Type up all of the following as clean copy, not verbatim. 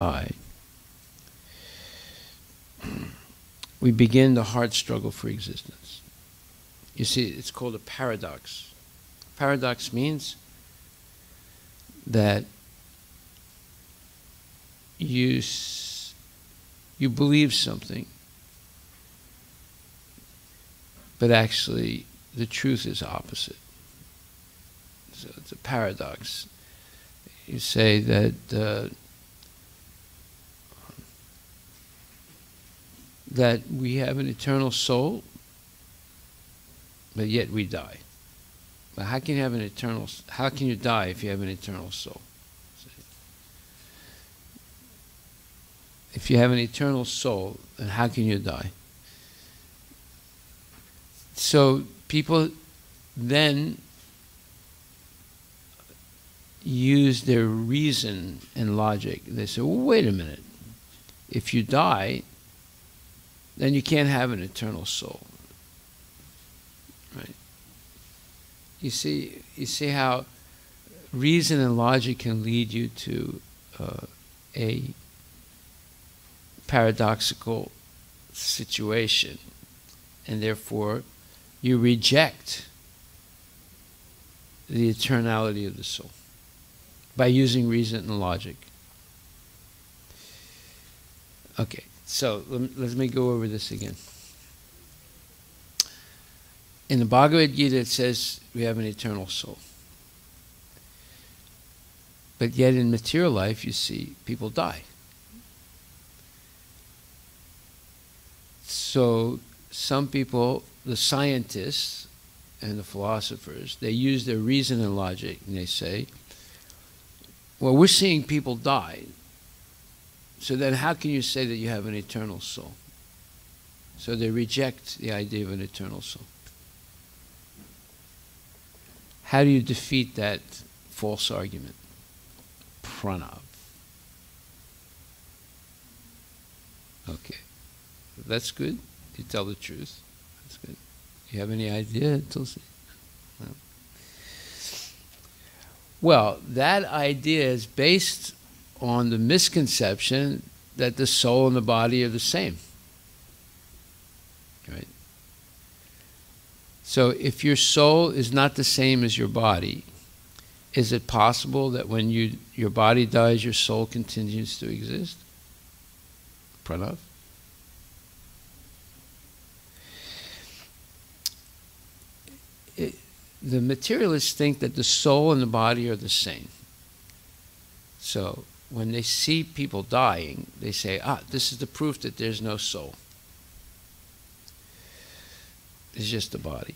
I, we begin the hard struggle for existence. You see, it's called a paradox. Paradox means that you believe something, but actually the truth is opposite. So it's a paradox. You say that that we have an eternal soul, but yet we die. But how can you have an eternal? How can you die if you have an eternal soul? If you have an eternal soul, then how can you die? So people then use their reason and logic. They say, well, wait a minute. If you die, then you can't have an eternal soul. Right? You see how reason and logic can lead you to a paradoxical situation, and therefore you reject the eternality of the soul by using reason and logic. Okay, so let me go over this again. In the Bhagavad Gita, it says we have an eternal soul. But yet in material life, you see people die. So some people, the scientists and the philosophers, they use their reason and logic, and they say, well, we're seeing people die. So then how can you say that you have an eternal soul? So they reject the idea of an eternal soul. How do you defeat that false argument? Pranav. Okay. That's good. You tell the truth. That's good. You have any idea, Tulsi? No. Well, that idea is based on the misconception that the soul and the body are the same. Right? So if your soul is not the same as your body, is it possible that when your body dies, your soul continues to exist? Pranav? The materialists think that the soul and the body are the same. So when they see people dying, they say, this is the proof that there's no soul. It's just the body.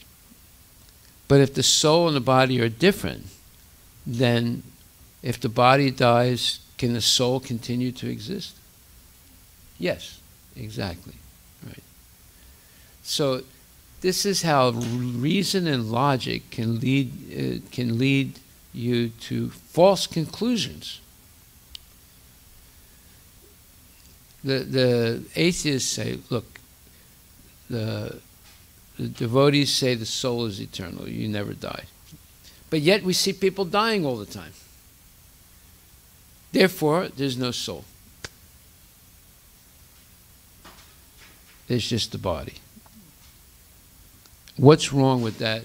But if the soul and the body are different, then if the body dies, can the soul continue to exist? Yes, exactly. Right. So this is how reason and logic can lead you to false conclusions. The atheists say, look, the devotees say the soul is eternal, you never die. But yet we see people dying all the time. Therefore, there's no soul. There's just the body. What's wrong with that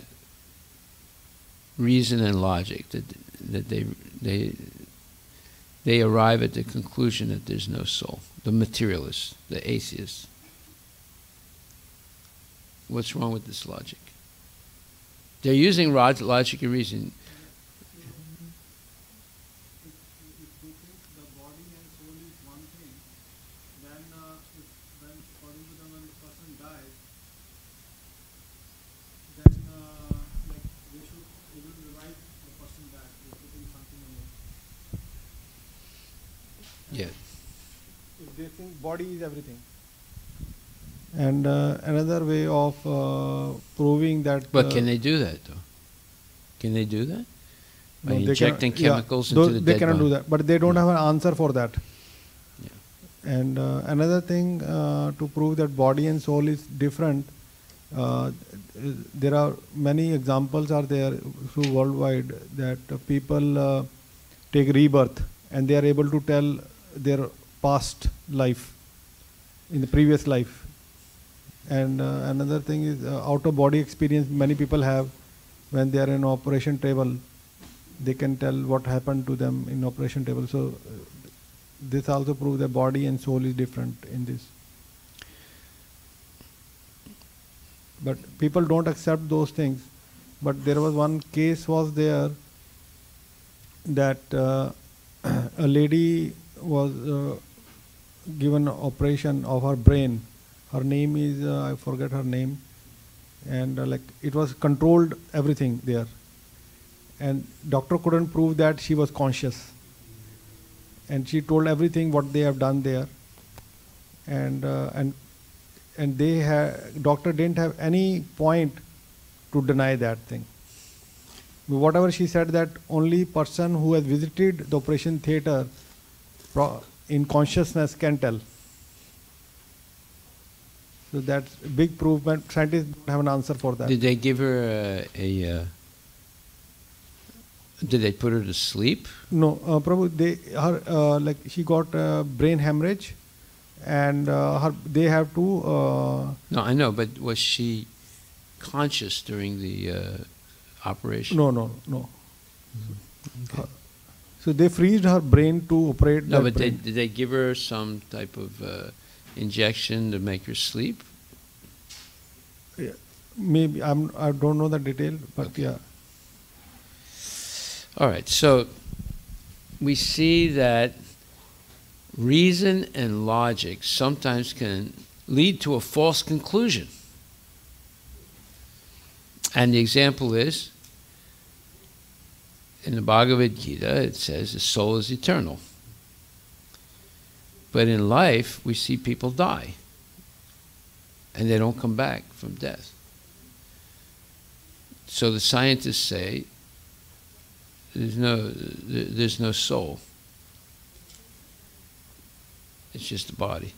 reason and logic that they arrive at the conclusion that there's no soul? The materialists, the atheists. What's wrong with this logic? They're using logic and reason. If they think the body and soul is one thing, then according to them, when a person dies, then they should even revive the person back if they think something in it. Yeah. If they think body is everything. And another way of proving that... But can they do that, though? Can they do that? By injecting chemicals into the dead body? They cannot do that, but they don't have an answer for that. Yeah. And another thing to prove that body and soul is different, there are many examples are there through worldwide that people take rebirth and they are able to tell their past life, in the previous life. And another thing is out-of-body experience many people have when they are in operation table. They can tell what happened to them in operation table. So this also proves that body and soul is different in this. But people don't accept those things. But there was one case was there that a lady was given operation of her brain. Her name is, I forget her name. And like it was controlled everything there. And doctor couldn't prove that she was conscious. And she told everything what they have done there. And doctor didn't have any point to deny that thing. Whatever she said, that only person who has visited the operation theatre in consciousness can tell. So that's big proof, but scientists don't have an answer for that. Did they give her did they put her to sleep? No, Prabhu, like she got brain hemorrhage, and they have to. No, I know, but was she conscious during the operation? No. Okay. So they freezed her brain to operate. No, but did they give her some type of injection to make her sleep? Yeah, maybe I don't know the detail, but okay. Yeah. All right, so we see that reason and logic sometimes can lead to a false conclusion. And the example is, in the Bhagavad Gita, it says the soul is eternal. But in life, we see people die, and they don't come back from death. So the scientists say, there's no soul. It's just a body.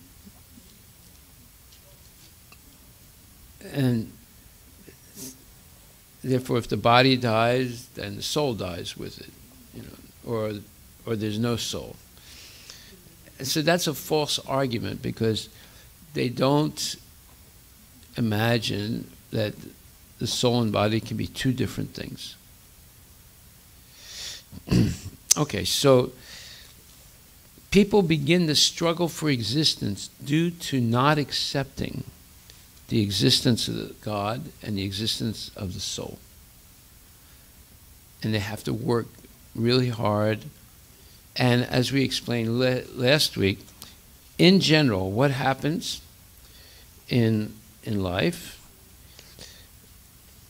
And therefore, if the body dies, then the soul dies with it, or there's no soul. And so that's a false argument, because they don't imagine that the soul and body can be two different things. Okay, so people begin to struggle for existence due to not accepting the existence of God and the existence of the soul. And they have to work really hard. And as we explained last week, in general, what happens in life?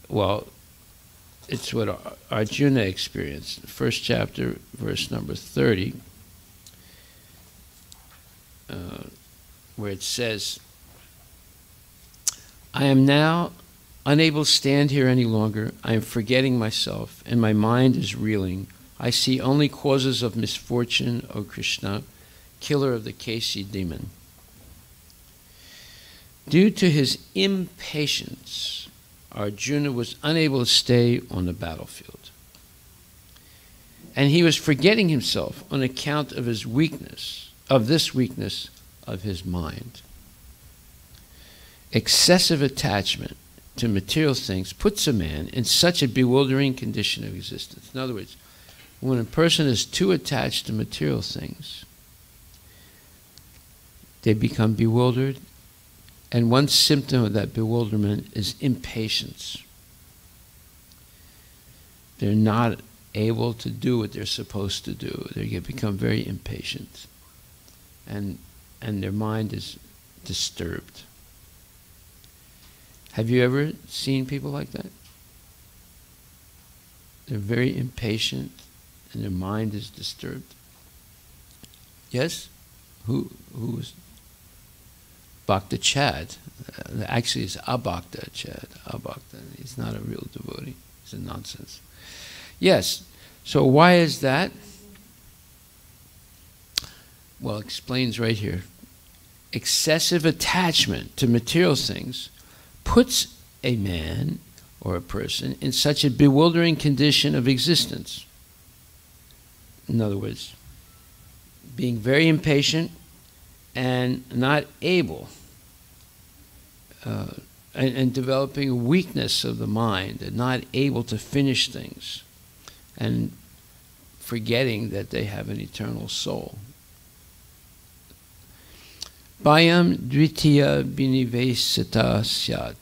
Well, it's what Arjuna experienced. First chapter, verse number 30, where it says, I am now unable to stand here any longer. I am forgetting myself, and my mind is reeling. I see only causes of misfortune, O Krishna, killer of the Kesi demon. Due to his impatience, Arjuna was unable to stay on the battlefield. And he was forgetting himself on account of his weakness, of this weakness of his mind. Excessive attachment to material things puts a man in such a bewildering condition of existence. In other words, when a person is too attached to material things, they become bewildered. And one symptom of that bewilderment is impatience. They're not able to do what they're supposed to do. They become very impatient. And their mind is disturbed. Have you ever seen people like that? They're very impatient and their mind is disturbed. Yes? Who was? Bhakta Chad. Actually, it's Abhakta Chad. Abhakta. He's not a real devotee. He's a nonsense. Yes. So why is that? Well, it explains right here. Excessive attachment to material things puts a man or a person in such a bewildering condition of existence. In other words, being very impatient and not able, and developing a weakness of the mind and not able to finish things, and forgetting that they have an eternal soul. Bhayam dvitiya binivesita syat.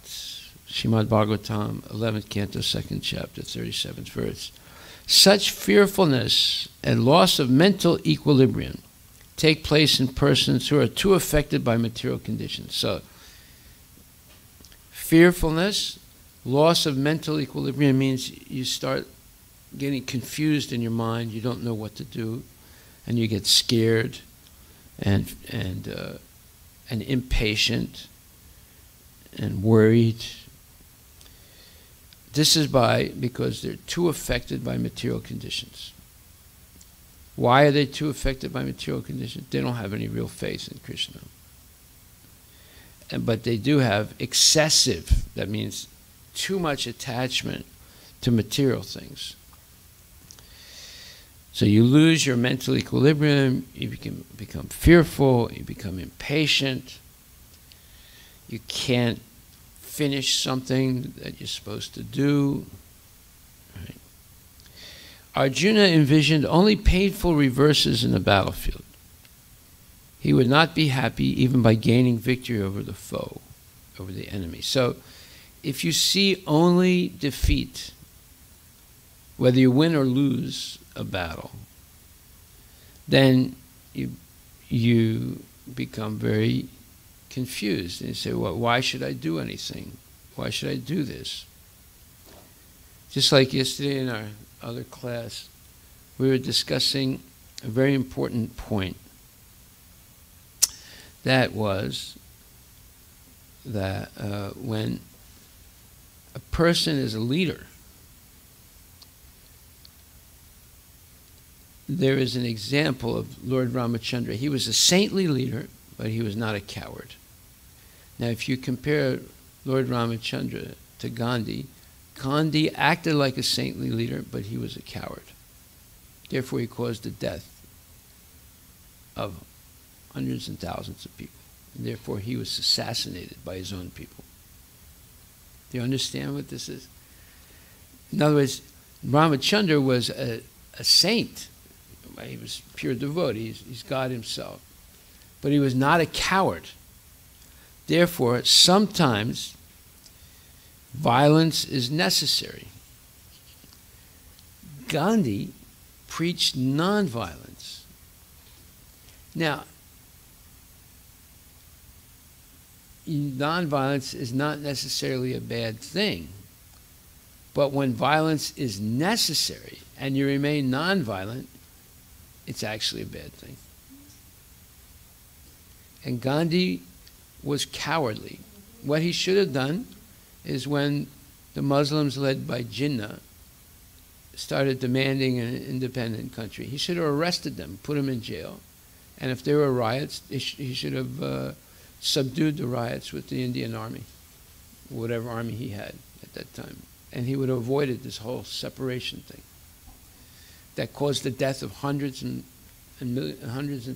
Srimad Bhagavatam, 11th Canto, 2nd Chapter, 37th verse. Such fearfulness and loss of mental equilibrium take place in persons who are too affected by material conditions. So, fearfulness, loss of mental equilibrium means you start getting confused in your mind, you don't know what to do, and you get scared and impatient and worried. This is because they're too affected by material conditions. Why are they too affected by material conditions? They don't have any real faith in Krishna. But they do have excessive, that means too much attachment to material things. So you lose your mental equilibrium, you become fearful, you become impatient, you can't finish something that you're supposed to do. Right. Arjuna envisioned only painful reverses in the battlefield. He would not be happy even by gaining victory over the foe, over the enemy. So if you see only defeat, whether you win or lose a battle, then you become very confused. And you say, well, why should I do anything? Why should I do this? Just like yesterday in our other class, we were discussing a very important point. That was that when a person is a leader, there is an example of Lord Ramachandra. He was a saintly leader, but he was not a coward. Now, if you compare Lord Ramachandra to Gandhi, Gandhi acted like a saintly leader, but he was a coward. Therefore, he caused the death of hundreds and thousands of people. And therefore, he was assassinated by his own people. Do you understand what this is? In other words, Ramachandra was a saint. He was pure devotee. He's God himself. But he was not a coward. Therefore, sometimes violence is necessary. Gandhi preached nonviolence. Now, nonviolence is not necessarily a bad thing. But when violence is necessary and you remain nonviolent, it's actually a bad thing. And Gandhi was cowardly. What he should have done is when the Muslims led by Jinnah started demanding an independent country, he should have arrested them, put them in jail. And if there were riots, he should have subdued the riots with the Indian army, whatever army he had at that time. And he would have avoided this whole separation thing that caused the death of hundreds and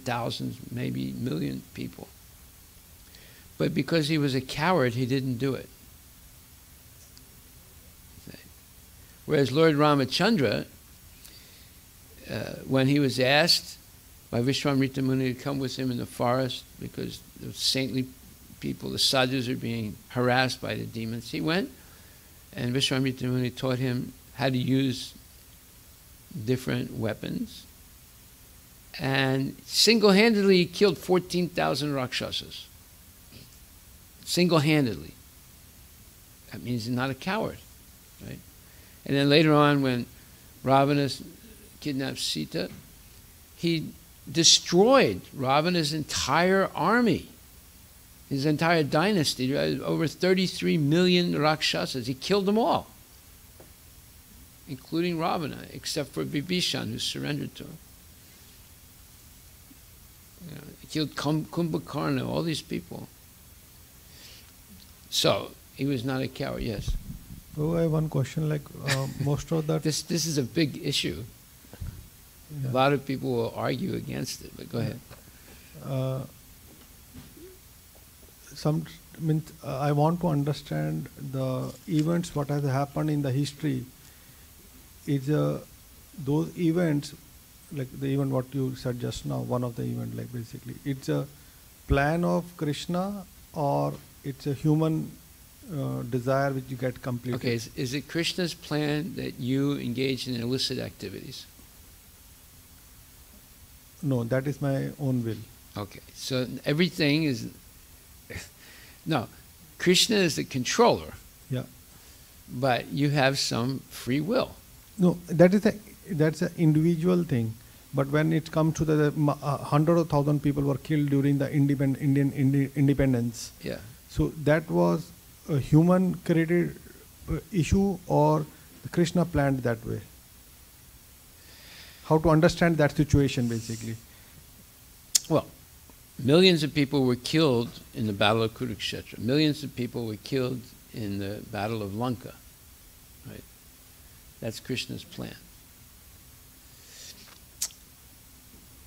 thousands, maybe million people. But because he was a coward, he didn't do it. Whereas Lord Ramachandra, when he was asked by Vishwamrita Muni to come with him in the forest because the saintly people, the sadhus, are being harassed by the demons, he went, and Vishwamrita Muni taught him how to use different weapons, and single-handedly he killed 14,000 Rakshasas. Single-handedly. That means he's not a coward, right? And then later on, when Ravana kidnapped Sita, he destroyed Ravana's entire army, his entire dynasty, over 33 million Rakshasas. He killed them all, including Ravana, except for Vibhishan, who surrendered to him. You know, he killed Kumbhakarna, all these people. So, he was not a coward, yes. Oh, I have one question, like most of that... This is a big issue. Yeah. A lot of people will argue against it, but go ahead. some means I want to understand the events what has happened in the history. Is those events, like the event what you said just now, one of the event, like basically it's a plan of Krishna, or it's a human desire which you get completed? Okay, is it Krishna's plan that you engage in illicit activities? No, that is my own will. Okay, so everything is... No, Krishna is the controller. Yeah. But you have some free will. No, that's an individual thing. But when it comes to the hundred of thousand people were killed during the Indian independence. Yeah. So that was a human created issue, or Krishna planned that way? How to understand that situation basically? Well, millions of people were killed in the Battle of Kurukshetra. Millions of people were killed in the Battle of Lanka. Right? That's Krishna's plan.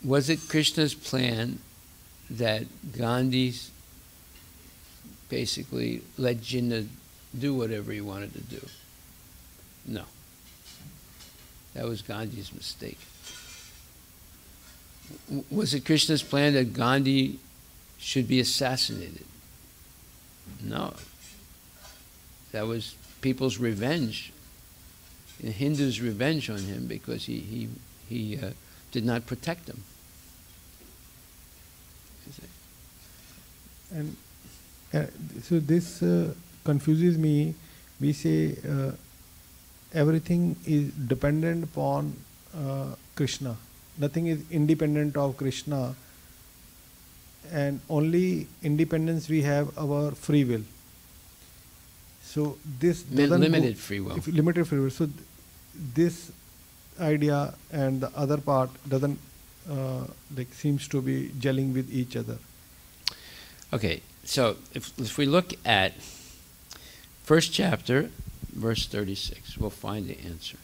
Was it Krishna's plan that Gandhi basically let Jinnah do whatever he wanted to do? No. That was Gandhi's mistake. Was it Krishna's plan that Gandhi should be assassinated? No. That was people's revenge, the Hindus' revenge on him because he did not protect them. And so this confuses me. We say everything is dependent upon Krishna. Nothing is independent of Krishna, and only independence we have our free will. So this doesn't limited free will. Limited free will. So this idea and the other part doesn't seems to be gelling with each other. Okay, so if we look at first chapter, verse 36, we'll find the answer.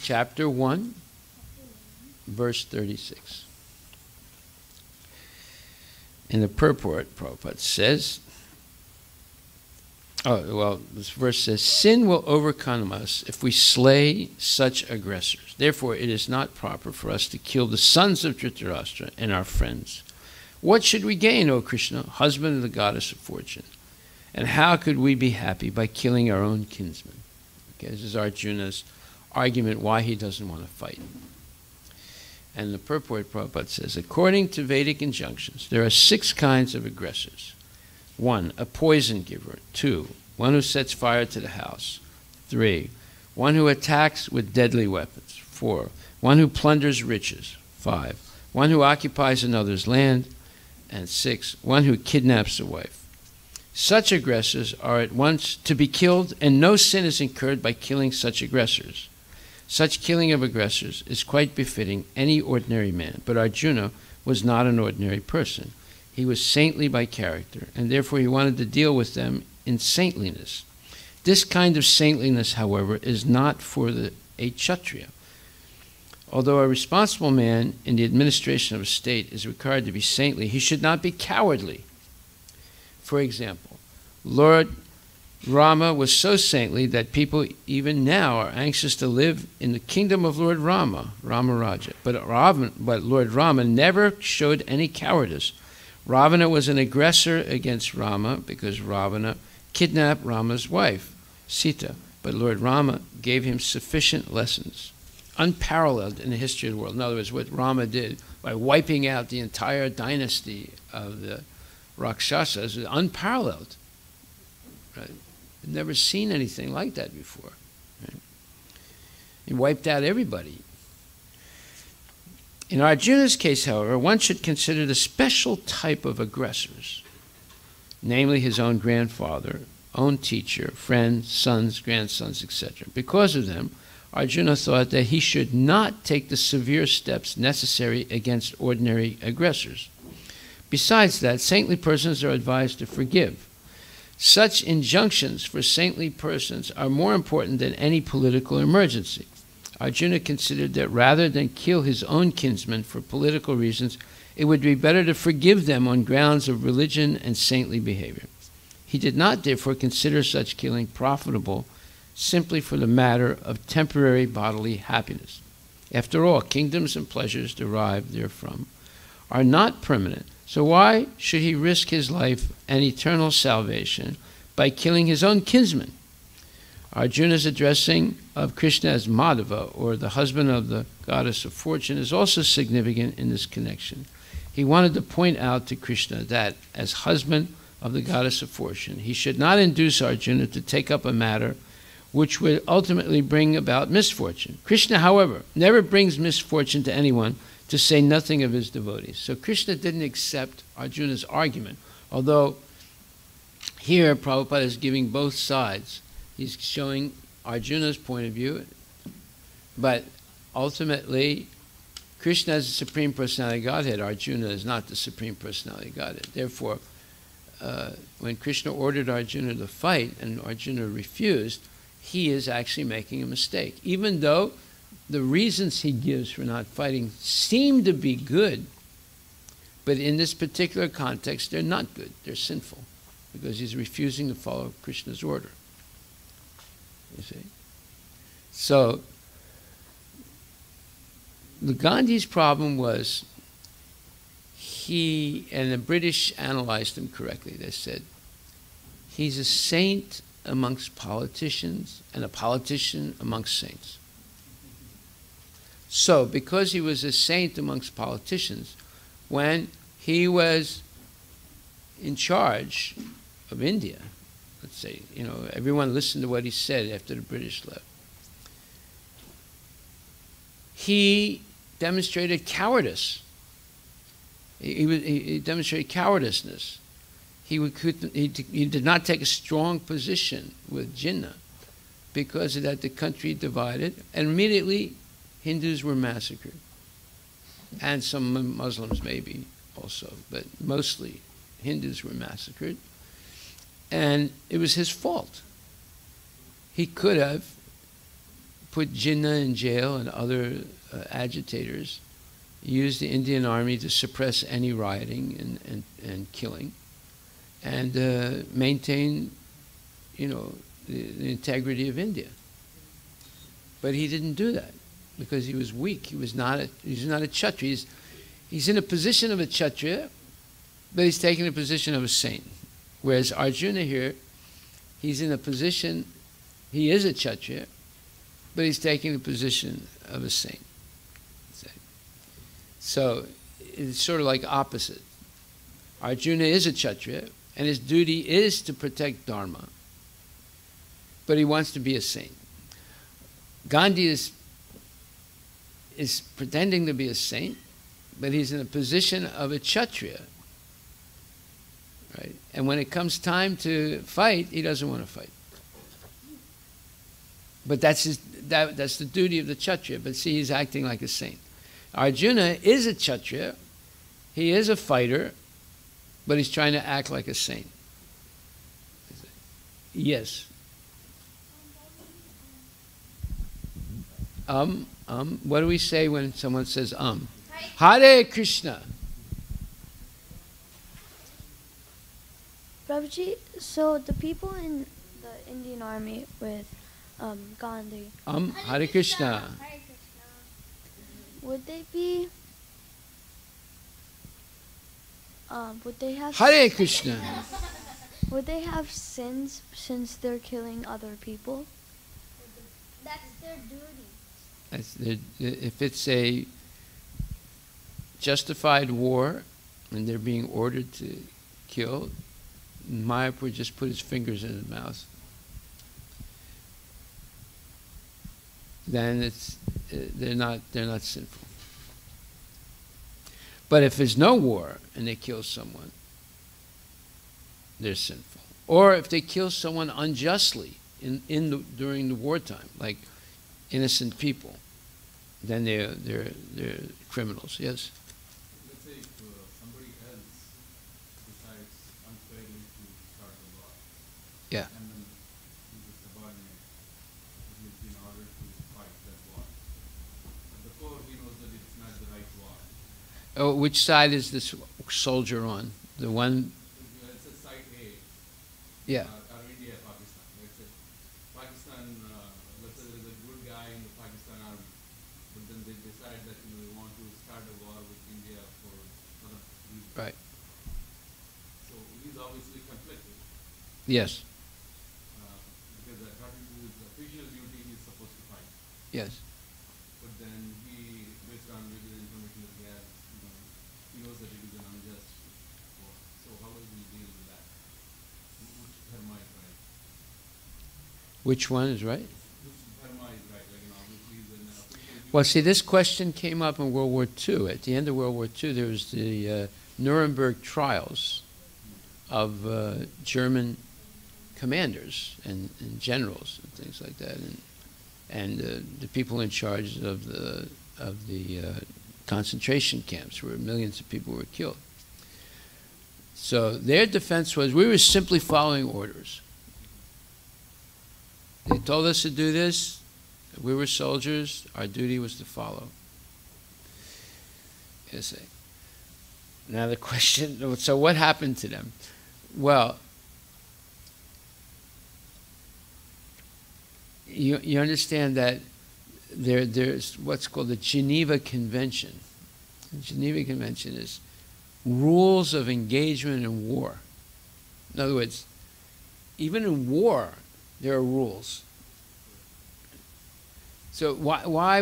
Chapter 1, verse 36. In the purport, Prabhupada says, this verse says, sin will overcome us if we slay such aggressors. Therefore, it is not proper for us to kill the sons of Dhritarashtra and our friends. What should we gain, O Krishna, husband of the goddess of fortune? And how could we be happy by killing our own kinsmen? Okay, this is Arjuna's argument why he doesn't want to fight. And the purport, Prabhupada says, according to Vedic injunctions, there are 6 kinds of aggressors. 1, a poison giver. 2, one who sets fire to the house. 3, one who attacks with deadly weapons. 4, one who plunders riches. 5, one who occupies another's land. And 6, one who kidnaps a wife. Such aggressors are at once to be killed, and no sin is incurred by killing such aggressors. Such killing of aggressors is quite befitting any ordinary man, but Arjuna was not an ordinary person. He was saintly by character, and therefore he wanted to deal with them in saintliness. This kind of saintliness, however, is not for a Kshatriya. Although a responsible man in the administration of a state is required to be saintly, he should not be cowardly. For example, Lord Rama was so saintly that people even now are anxious to live in the kingdom of Lord Rama, Ramaraja. But Lord Rama never showed any cowardice. Ravana was an aggressor against Rama because Ravana kidnapped Rama's wife, Sita. But Lord Rama gave him sufficient lessons, unparalleled in the history of the world. In other words, what Rama did by wiping out the entire dynasty of the Rakshasas is unparalleled. Right? I've never seen anything like that before. Right? He wiped out everybody. In Arjuna's case, however, one should consider the special type of aggressors, namely his own grandfather, own teacher, friends, sons, grandsons, etc. Because of them, Arjuna thought that he should not take the severe steps necessary against ordinary aggressors. Besides that, saintly persons are advised to forgive. Such injunctions for saintly persons are more important than any political emergency. Arjuna considered that rather than kill his own kinsmen for political reasons, it would be better to forgive them on grounds of religion and saintly behavior. He did not, therefore, consider such killing profitable simply for the matter of temporary bodily happiness. After all, kingdoms and pleasures derived therefrom are not permanent, so why should he risk his life and eternal salvation by killing his own kinsman? Arjuna's addressing of Krishna as Madhava, or the husband of the goddess of fortune, is also significant in this connection. He wanted to point out to Krishna that, as husband of the goddess of fortune, he should not induce Arjuna to take up a matter which would ultimately bring about misfortune. Krishna, however, never brings misfortune to anyone, to say nothing of his devotees. So Krishna didn't accept Arjuna's argument, although here Prabhupada is giving both sides. He's showing Arjuna's point of view, but ultimately Krishna is the Supreme Personality of Godhead. Arjuna is not the Supreme Personality of Godhead. Therefore, when Krishna ordered Arjuna to fight and Arjuna refused, he is actually making a mistake. Even though the reasons he gives for not fighting seem to be good, but in this particular context, they're not good. They're sinful, because he's refusing to follow Krishna's order. You see? So, the Gandhi's problem was and the British analyzed him correctly. They said, he's a saint amongst politicians and a politician amongst saints. So, because he was a saint amongst politicians, when he was in charge of India, let's say, everyone listened to what he said after the British left, he demonstrated cowardice. He demonstrated cowardiceness. He did not take a strong position with Jinnah because of that the country divided, and immediately Hindus were massacred. And some Muslims maybe also, but mostly Hindus were massacred. And it was his fault. He could have put Jinnah in jail and other agitators, used the Indian army to suppress any rioting and killing, and maintain, the integrity of India. But he didn't do that because he was weak. He's not a Kshatriya. He's in a position of a Kshatriya, but he's taking a position of a saint. Whereas Arjuna here, he's in a position, he is a Kshatriya, but he's taking the position of a saint. So it's sort of like opposite. Arjuna is a Kshatriya, and his duty is to protect Dharma, but he wants to be a saint. Gandhi is pretending to be a saint, but he's in a position of a Kshatriya. Right? And when it comes time to fight, he doesn't want to fight. But that's the duty of the Kshatriya. But see, he's acting like a saint. Arjuna is a Kshatriya. He is a fighter, but he's trying to act like a saint. Yes. What do we say when someone says Hare Krishna. Prabhuji, so the people in the Indian army with Gandhi. Hare Krishna. Hare Krishna. Would they be? Would they have? Hare Krishna. Would they have sins since they're killing other people? That's their duty. If it's a justified war and they're being ordered to kill, Mayapur just put his fingers in his mouth. Then they're not sinful. But if there's no war and they kill someone, they're sinful. Or if they kill someone unjustly during the wartime, like innocent people, then they're criminals. Yes. Let's say if somebody else decides unfairly to start a war, Yeah. and then he's a subordinate, he's been ordered to fight that war. But before he knows that it's not the right war. Oh, which side is this soldier on? The one? It's a side A. Yeah. Or India, Pakistan. Let's say Pakistan. Let's say there is a good guy in the Pakistan army, but then they decide that they want to start a war with India for other reasons. Right. So he's obviously conflicted. Yes. Because according to his official duty, he's supposed to fight. Yes. But then he, based on maybe the information that he has, he knows that it is an unjust war. So how does he deal with that? Which dharma is right? Which one is right? Which dharma is right? Like, obviously he's an official duty. Well, see, this question came up in World War II. At the end of World War II, there was the Nuremberg trials of German commanders and generals and things like that, and the people in charge of the concentration camps, where millions of people were killed. So their defense was, we were simply following orders. They told us to do this. We were soldiers. Our duty was to follow. You see. Now the question, so what happened to them? Well, you understand that there's what's called the Geneva Convention. The Geneva Convention is rules of engagement in war. In other words, even in war, there are rules. So why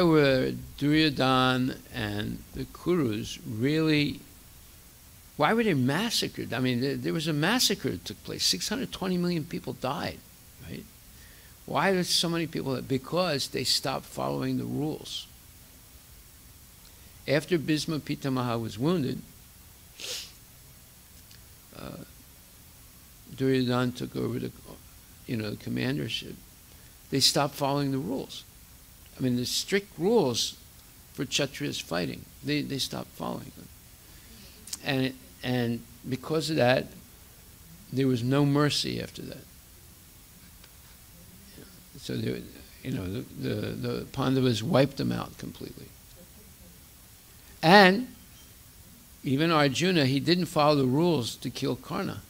were Duryodhana and the Kurus really, why were they massacred? I mean, there was a massacre that took place. 620 million people died, right? Why did so many people? Because they stopped following the rules. After Bhisma Pitamaha was wounded, Duryodhana took over the commandership. They stopped following the rules. I mean, the strict rules for Kshatriyas fighting, they stopped following them. And because of that, there was no mercy after that. So the Pandavas wiped them out completely. And even Arjuna, he didn't follow the rules to kill Karna.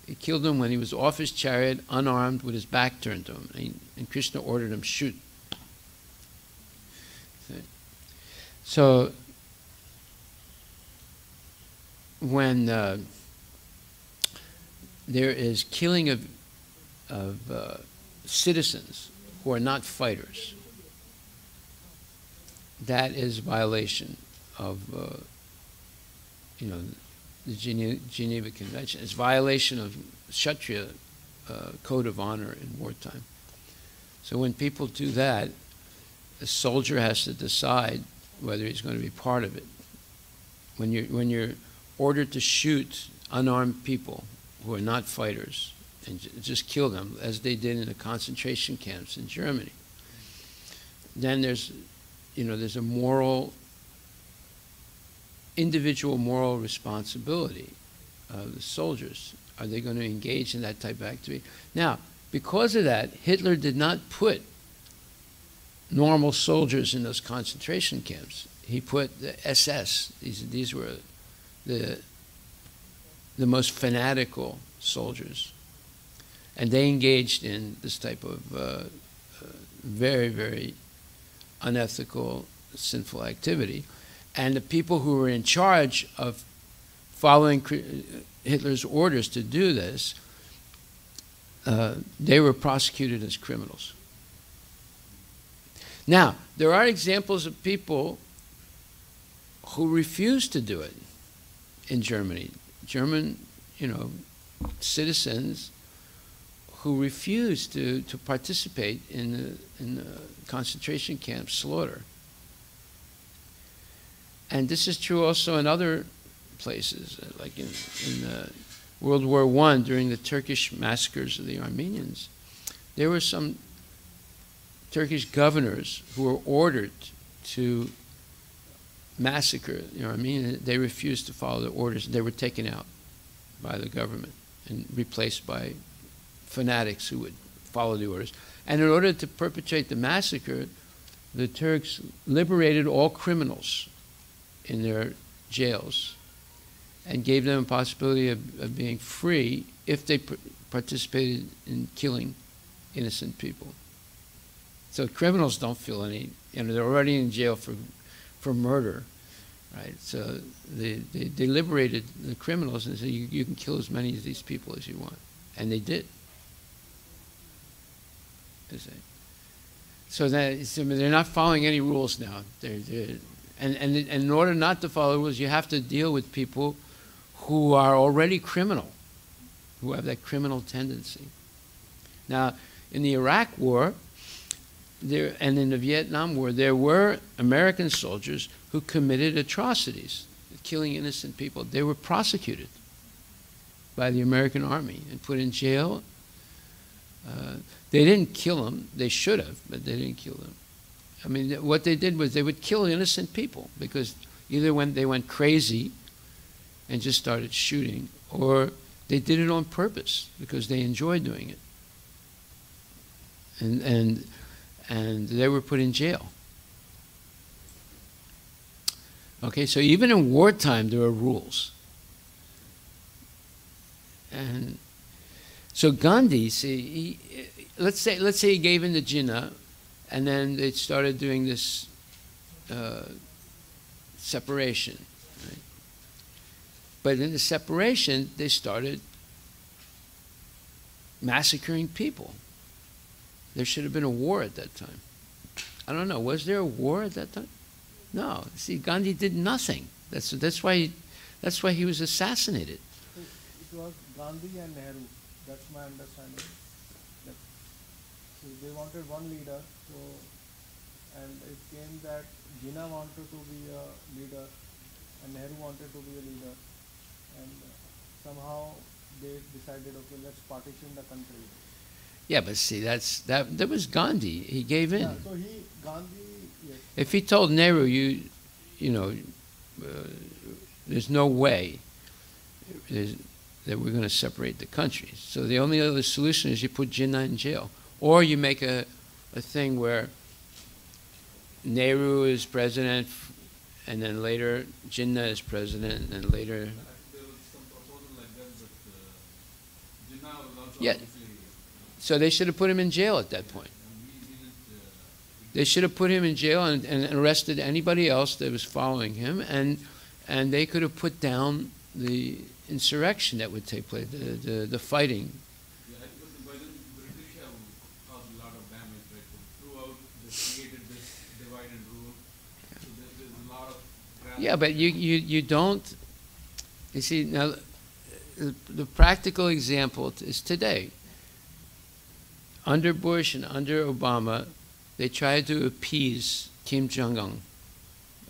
He killed him when he was off his chariot, unarmed, with his back turned to him. And Krishna ordered him, shoot. So when there is killing of citizens who are not fighters, that is violation of the Geneva Convention. It's violation of Kshatriya code of honor in wartime. So when people do that, the soldier has to decide whether he's going to be part of it. When you're ordered to shoot unarmed people who are not fighters and just kill them, as they did in the concentration camps in Germany, then there's a individual moral responsibility of the soldiers. Are they going to engage in that type of activity? Now, because of that, Hitler did not put normal soldiers in those concentration camps. He put the SS. These were the most fanatical soldiers. And they engaged in this type of very, very unethical, sinful activity. And the people who were in charge of following Hitler's orders to do this, they were prosecuted as criminals. Now, there are examples of people who refused to do it in Germany. German, citizens who refused to participate in the concentration camp slaughter. And this is true also in other places, like in World War I, during the Turkish massacres of the Armenians. There were some Turkish governors who were ordered to massacre the Armenians. They refused to follow the orders. They were taken out by the government and replaced by fanatics who would follow the orders. And in order to perpetrate the massacre, the Turks liberated all criminals in their jails and gave them a possibility of being free if they participated in killing innocent people. So criminals don't feel any, they're already in jail for murder, right? So they liberated the criminals and said, you can kill as many of these people as you want. And they did. So they're not following any rules now. And in order not to follow rules, you have to deal with people who are already criminal, who have that criminal tendency. Now, in the Iraq War and in the Vietnam War, there were American soldiers who committed atrocities, killing innocent people. They were prosecuted by the American Army and put in jail. They didn't kill them. They should have, but they didn't kill them. I mean, what they did was they would kill innocent people because either when they went crazy and just started shooting, or they did it on purpose because they enjoyed doing it. And they were put in jail. Okay, so even in wartime there are rules. And so Gandhi, see, let's say he gave in to Jinnah, and then they started doing this separation. Right? But in the separation, they started massacring people. There should have been a war at that time. I don't know. Was there a war at that time? No. See, Gandhi did nothing. That's why he was assassinated. It was Gandhi and Nehru. That's my understanding. So they wanted one leader. So, and it came that Jinnah wanted to be a leader, and Nehru wanted to be a leader, and somehow they decided, okay, let's partition the country. Yeah, but see, that was Gandhi. He gave in. Yeah, so Gandhi, yes. If he told Nehru, there's no way that we're going to separate the countries. So the only other solution is you put Jinnah in jail. Or you make a thing where Nehru is president, and then later Jinnah is president, and then later... There was some proposal like that, but Jinnah was also... Yeah. So they should have put him in jail at that point. They should have put him in jail and arrested anybody else that was following him, and they could have put down the insurrection that would take place, the fighting. Yeah, by then the British have caused a lot of damage, right? So throughout, they created this divide and rule. So there's a lot of... Yeah, but you don't... You see, now, the practical example is today. Under Bush and under Obama, they tried to appease Kim Jong-un,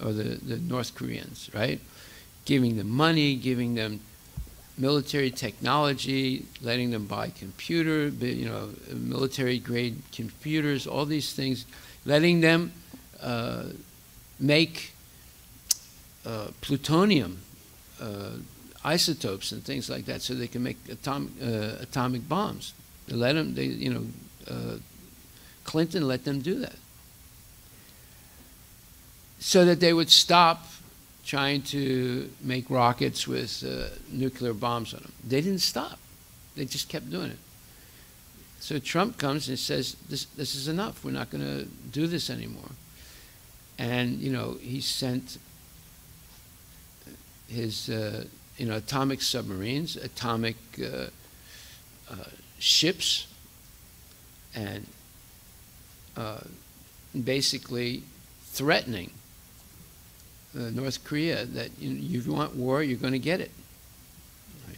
or the North Koreans, right? Giving them money, giving them military technology, letting them buy military-grade computers, all these things, letting them make plutonium, isotopes and things like that, so they can make atomic bombs. They let them, Clinton let them do that, so that they would stop trying to make rockets with nuclear bombs on them. They didn't stop. They just kept doing it. So Trump comes and says, this is enough. We're not going to do this anymore. And, he sent his, atomic submarines, atomic ships, and basically threatening North Korea that you want war, you're going to get it. Right?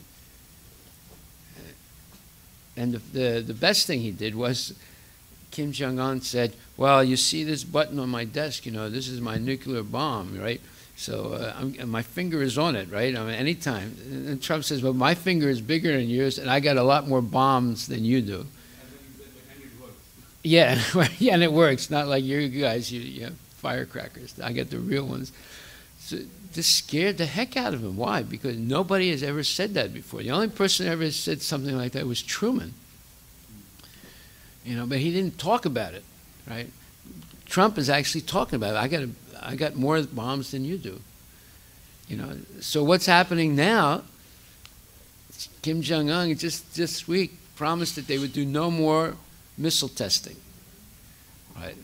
And the best thing he did was Kim Jong-un said, well, you see this button on my desk, this is my nuclear bomb, right? So my finger is on it, right? I mean, anytime. And Trump says, well, my finger is bigger than yours, and I got a lot more bombs than you do. And it works. Yeah, yeah, and it works. Not like you guys, you have firecrackers. I get the real ones. So this scared the heck out of him. Why? Because nobody has ever said that before. The only person who ever said something like that was Truman. But he didn't talk about it, right? Trump is actually talking about it. I got more bombs than you do. You know, so what's happening now? Kim Jong-un just this week promised that they would do no more missile testing, right?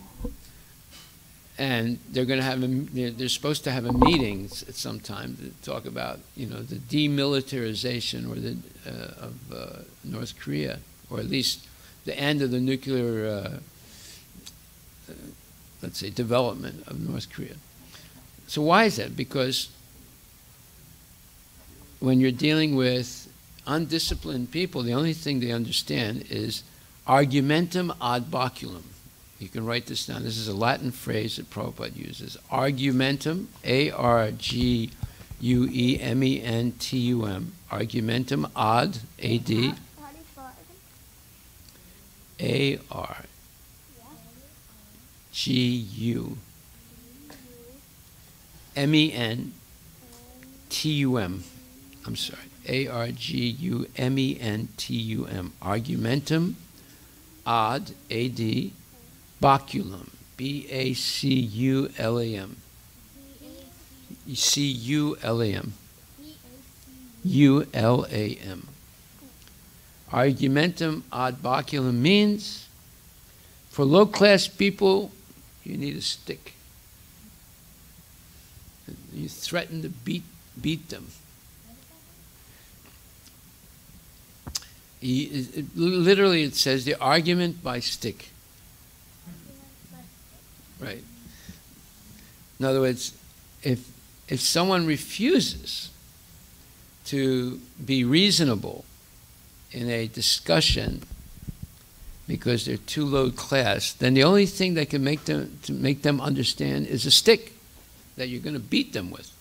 And they're going to have they're supposed to have a meeting at some time to talk about, you know, the demilitarization or of North Korea, or at least the end of the nuclear, let's say, development of North Korea. So why is that? Because when you're dealing with undisciplined people, the only thing they understand is argumentum ad baculum. You can write this down. This is a Latin phrase that Prabhupada uses. Argumentum, A-R-G-U-E-M-E-N-T-U-M. Argumentum ad, A-D. A-R-G-U-M-E-N-T-U-M. I'm sorry. A-R-G-U-M-E-N-T-U-M. Argumentum ad, A-D. Baculum, B-A-C-U-L-A-M. C-U-L-A-M. U-L-A-M. Argumentum ad baculum means, for low-class people, you need a stick. You threaten to beat them. Literally, it says the argument by stick. Right. In other words, if someone refuses to be reasonable in a discussion because they're too low class, then the only thing that can make them understand is a stick that you're going to beat them with.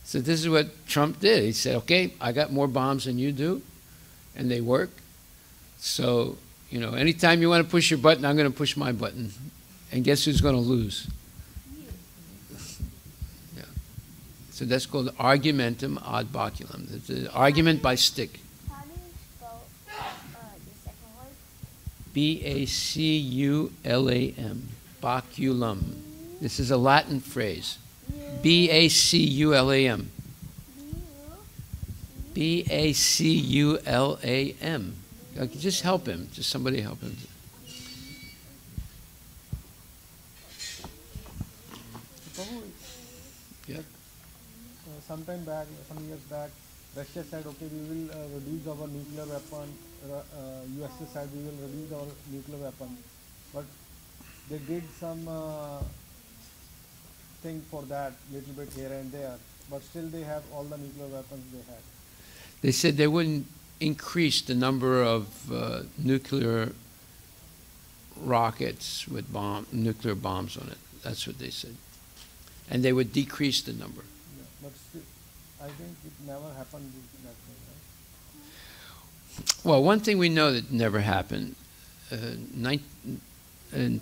So this is what Trump did. He said, okay, I got more bombs than you do, and they work. So, you know, anytime you want to push your button, I'm going to push my button. And guess who's going to lose? Yeah. So that's called argumentum ad baculum. It's an argument by stick. How do you spell the second word? B-A-C-U-L-A-M. Baculum. This is a Latin phrase. B-A-C-U-L-A-M. B-A-C-U-L-A-M. Just help him. Just somebody help him. Yeah. Some years back, Russia said, okay, we will reduce our nuclear weapon. USA said we will reduce our nuclear weapon. But they did some thing for that, little bit here and there. But still they have all the nuclear weapons they had. They said they wouldn't increase the number of nuclear rockets with nuclear bombs on it. That's what they said. And they would decrease the number. Yeah, but still, I think it never happened that way, right? Well, one thing we know that never happened, in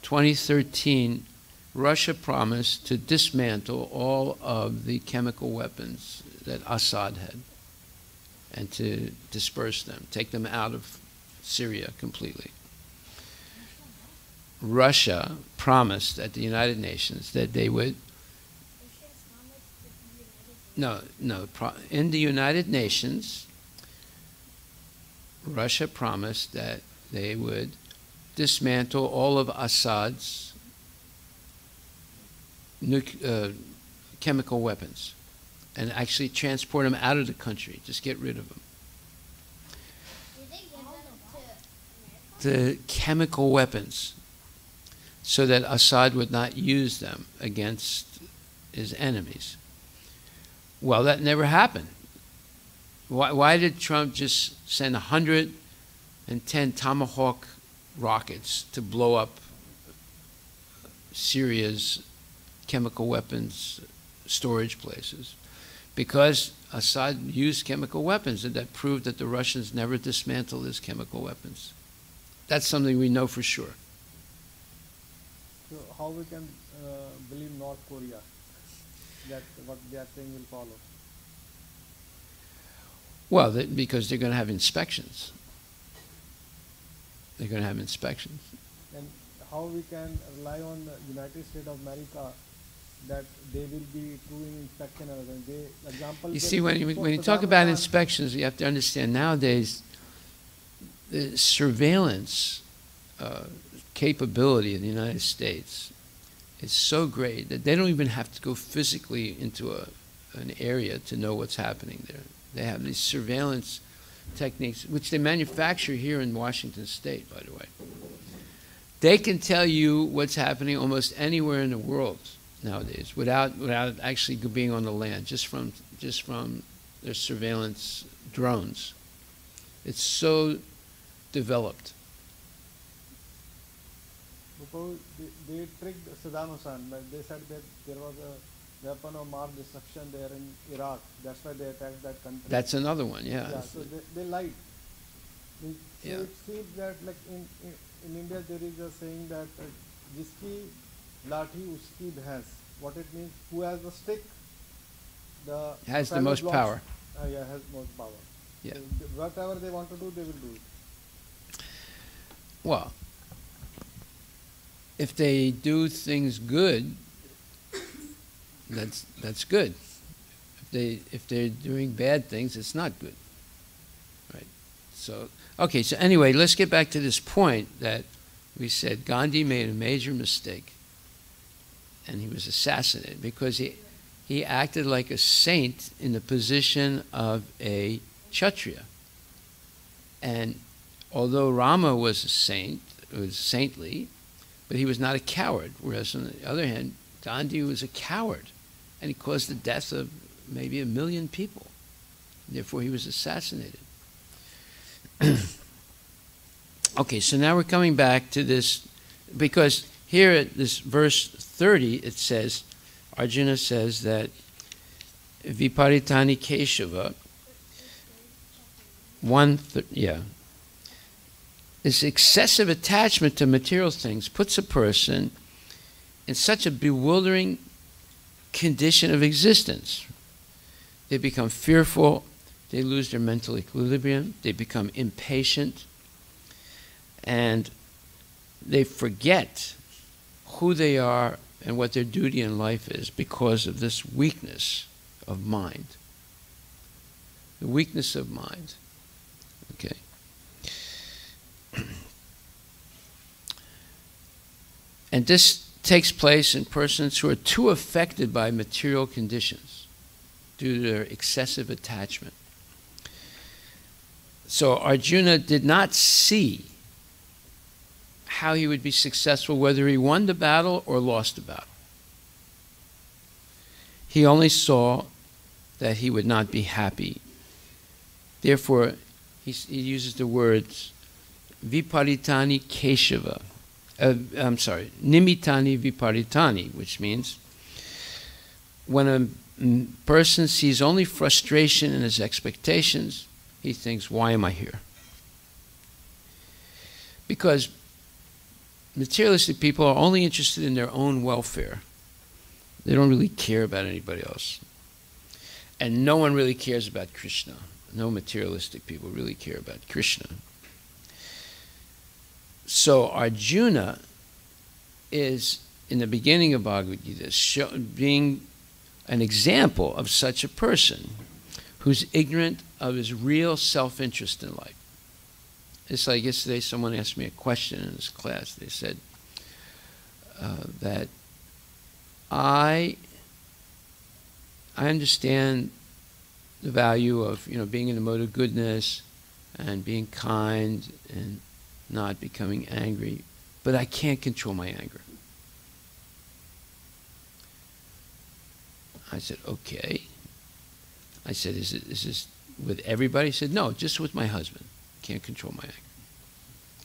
2013, Russia promised to dismantle all of the chemical weapons that Assad had and to disperse them, take them out of Syria completely. Russia promised at the United Nations that they would... In the United Nations, Russia promised that they would dismantle all of Assad's chemical weapons and actually transport them out of the country, just get rid of them. Did they give them to America? The chemical weapons, so that Assad would not use them against his enemies. Well, that never happened. Why did Trump just send 110 Tomahawk rockets to blow up Syria's chemical weapons storage places? Because Assad used chemical weapons, and that proved that the Russians never dismantled his chemical weapons. That's something we know for sure. So how we can believe North Korea that what they are saying will follow? Well, because they're going to have inspections. They're going to have inspections. And how we can rely on the United States of America that they will be doing inspection and everything. They, example, You see, when you talk about inspections, you have to understand nowadays the surveillance capability in the United States is so great that they don't even have to go physically into an area to know what's happening there. They have these surveillance techniques, which they manufacture here in Washington State, by the way. They can tell you what's happening almost anywhere in the world nowadays without actually being on the land, just from their surveillance drones. It's so developed. Because they tricked Saddam Hussein. They said that there was a weapon of mass destruction there in Iraq. That's why they attacked that country. That's another one, yeah. Yeah, so they lied. Yeah. It seems that like in India there is a saying that jiski lathi uski bhais. What it means, who has the stick, has the most power. Yeah, has most power. Yeah. So whatever they want to do, they will do it. Well, if they do things good, that's good. If they're doing bad things, it's not good. Right? So okay, so anyway, let's get back to this point that we said Gandhi made a major mistake and he was assassinated because he acted like a saint in the position of a Kshatriya. And although Rama was a saint, was saintly, but he was not a coward. Whereas on the other hand, Gandhi was a coward, and he caused the death of maybe 1 million people. Therefore, he was assassinated. Okay, so now we're coming back to this, because here at this verse 30, it says, Arjuna says that Viparitani Keshava, this excessive attachment to material things puts a person in such a bewildering condition of existence. They become fearful, they lose their mental equilibrium, they become impatient, and they forget who they are and what their duty in life is because of this weakness of mind. The weakness of mind. Okay. And this takes place in persons who are too affected by material conditions due to their excessive attachment. So Arjuna did not see how he would be successful, whether he won the battle or lost the battle. He only saw that he would not be happy. Therefore, he uses the words viparitani keshava. Nimitani viparitani, which means when a person sees only frustration in his expectations, he thinks, why am I here? Because materialistic people are only interested in their own welfare. They don't really care about anybody else. And no one really cares about Krishna. No materialistic people really care about Krishna. So Arjuna is, in the beginning of Bhagavad Gita, being an example of such a person who's ignorant of his real self-interest in life. It's like yesterday someone asked me a question in this class. They said that I understand the value of being in the mode of goodness and being kind and not becoming angry, but I can't control my anger. I said, okay. I said, is this with everybody? He said, no, just with my husband. Can't control my anger.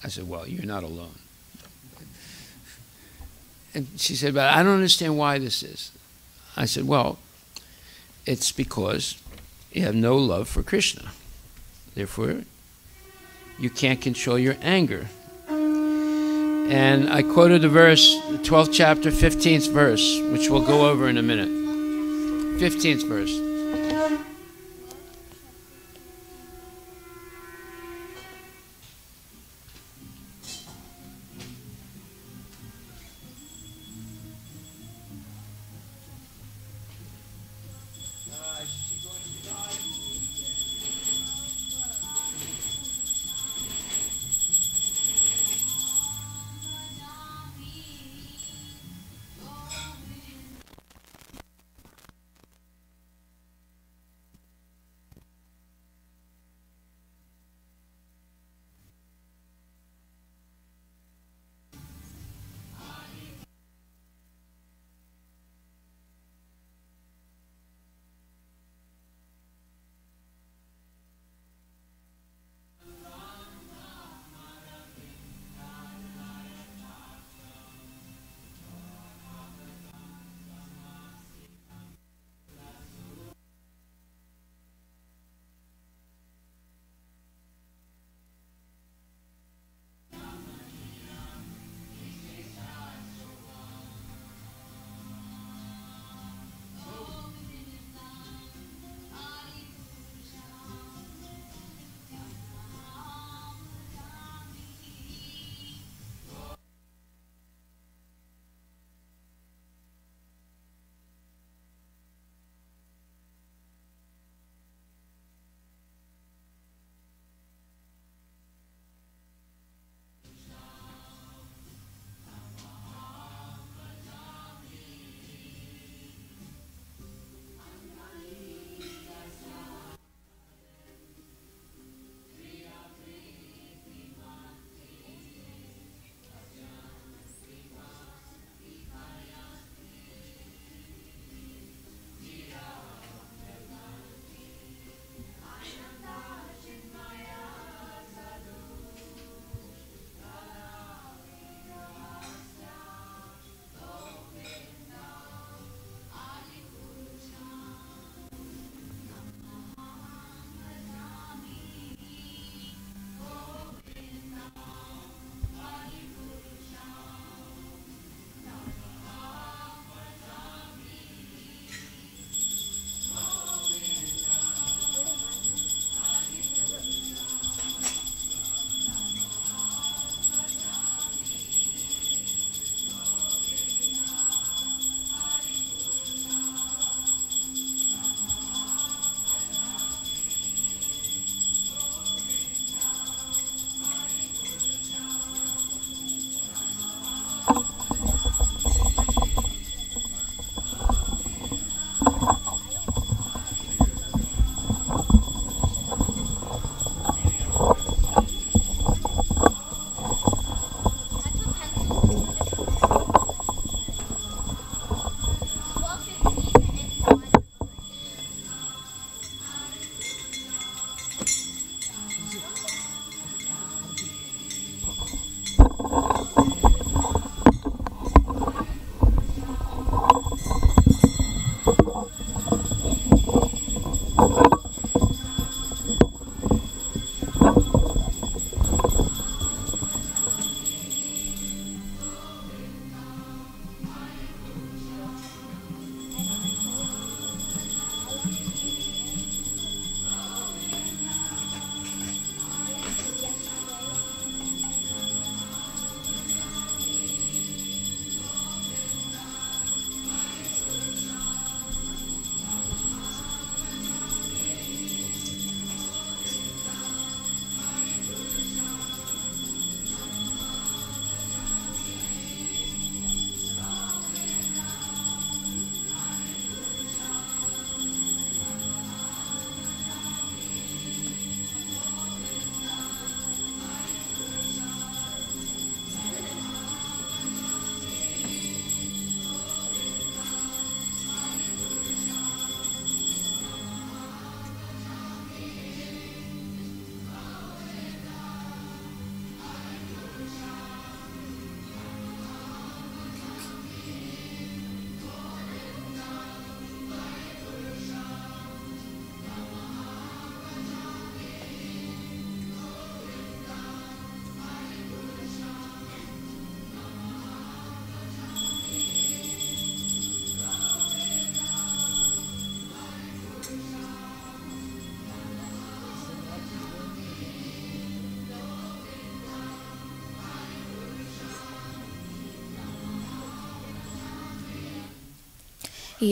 I said, well, you're not alone. And she said, but I don't understand why this is. I said, well, it's because you have no love for Krishna. Therefore, you can't control your anger. And I quoted the verse, the 12th chapter, 15th verse, which we'll go over in a minute. 15th verse.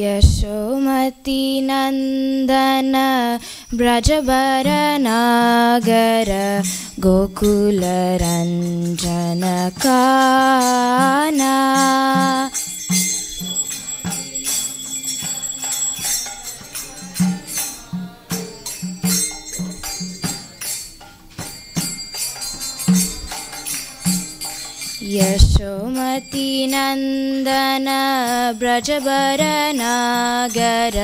Yashomati नंदन ब्रजबर नागर गोकुल रंजन काना यशोमती नंदन ब्रजबर नागर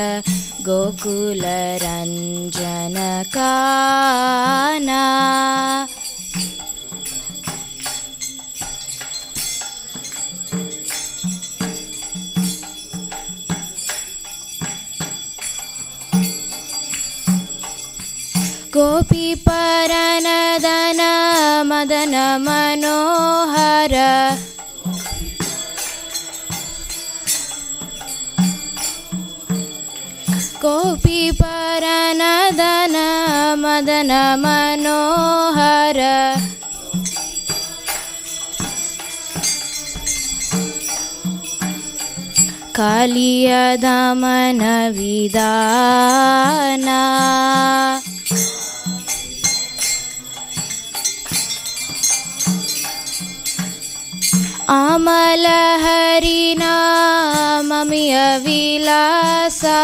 गोकुल रंजन काना गोपी परनदन मदन मनोहर गोपी परनदन मदन मनोहर कालिय दमन विदाना अमल हरिनाममिय विलासा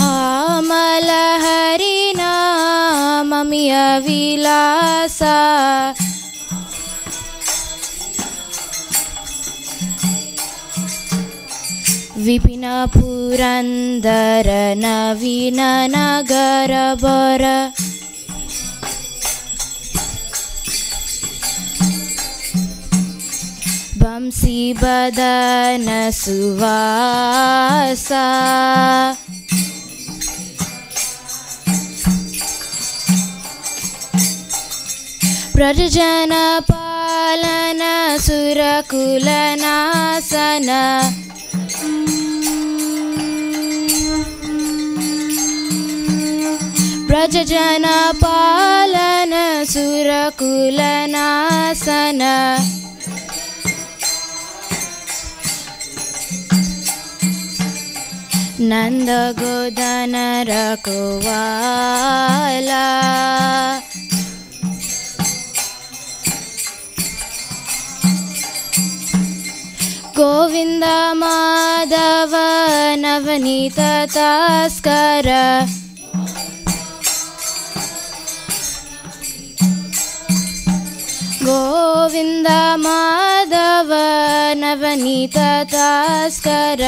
अमल हरिनाममिय विलासा विपिन पुरंदर नवीन नगर बर बंसी बदन सुवासा प्रजन पालन सुरकुल नासन प्रजन पालन सुरकुल नासन नंद गोदन रखवाला गोविंद माधव नवनीत तस्कर गोविंद माधव नवनीत तस्कर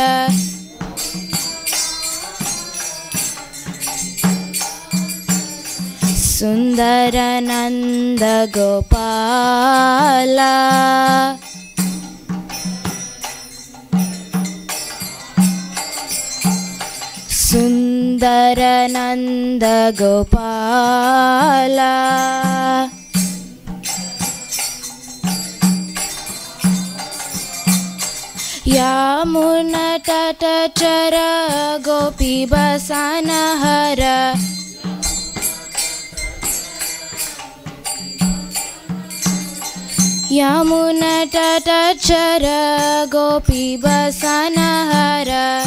सुंदर नंद Gopala Nanda Gopala. Yamuna Tata Chara Gopi Basana Hara. Yamuna Tata Chara Gopi Basana Hara.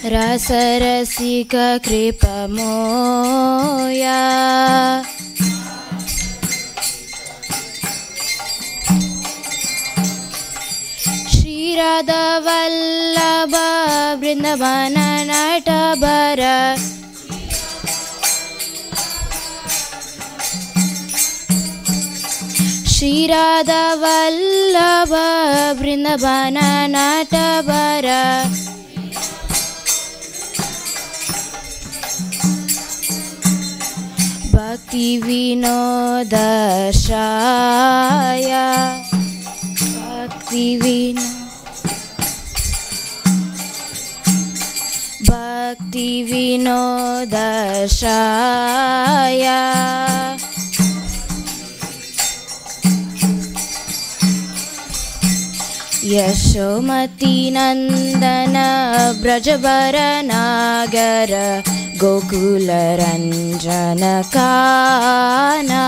Rasa Rasika Kripa Moya. Shri Radha Vallabha Vrindavana Natabara. Shri Radha Vallabha Vrindavana Natabara. Bhakti Vinoda Shaya. Bhakti Vinoda Shaya. Yashomati Nandana Brajabara Nagara Gokula Ranjana Kana.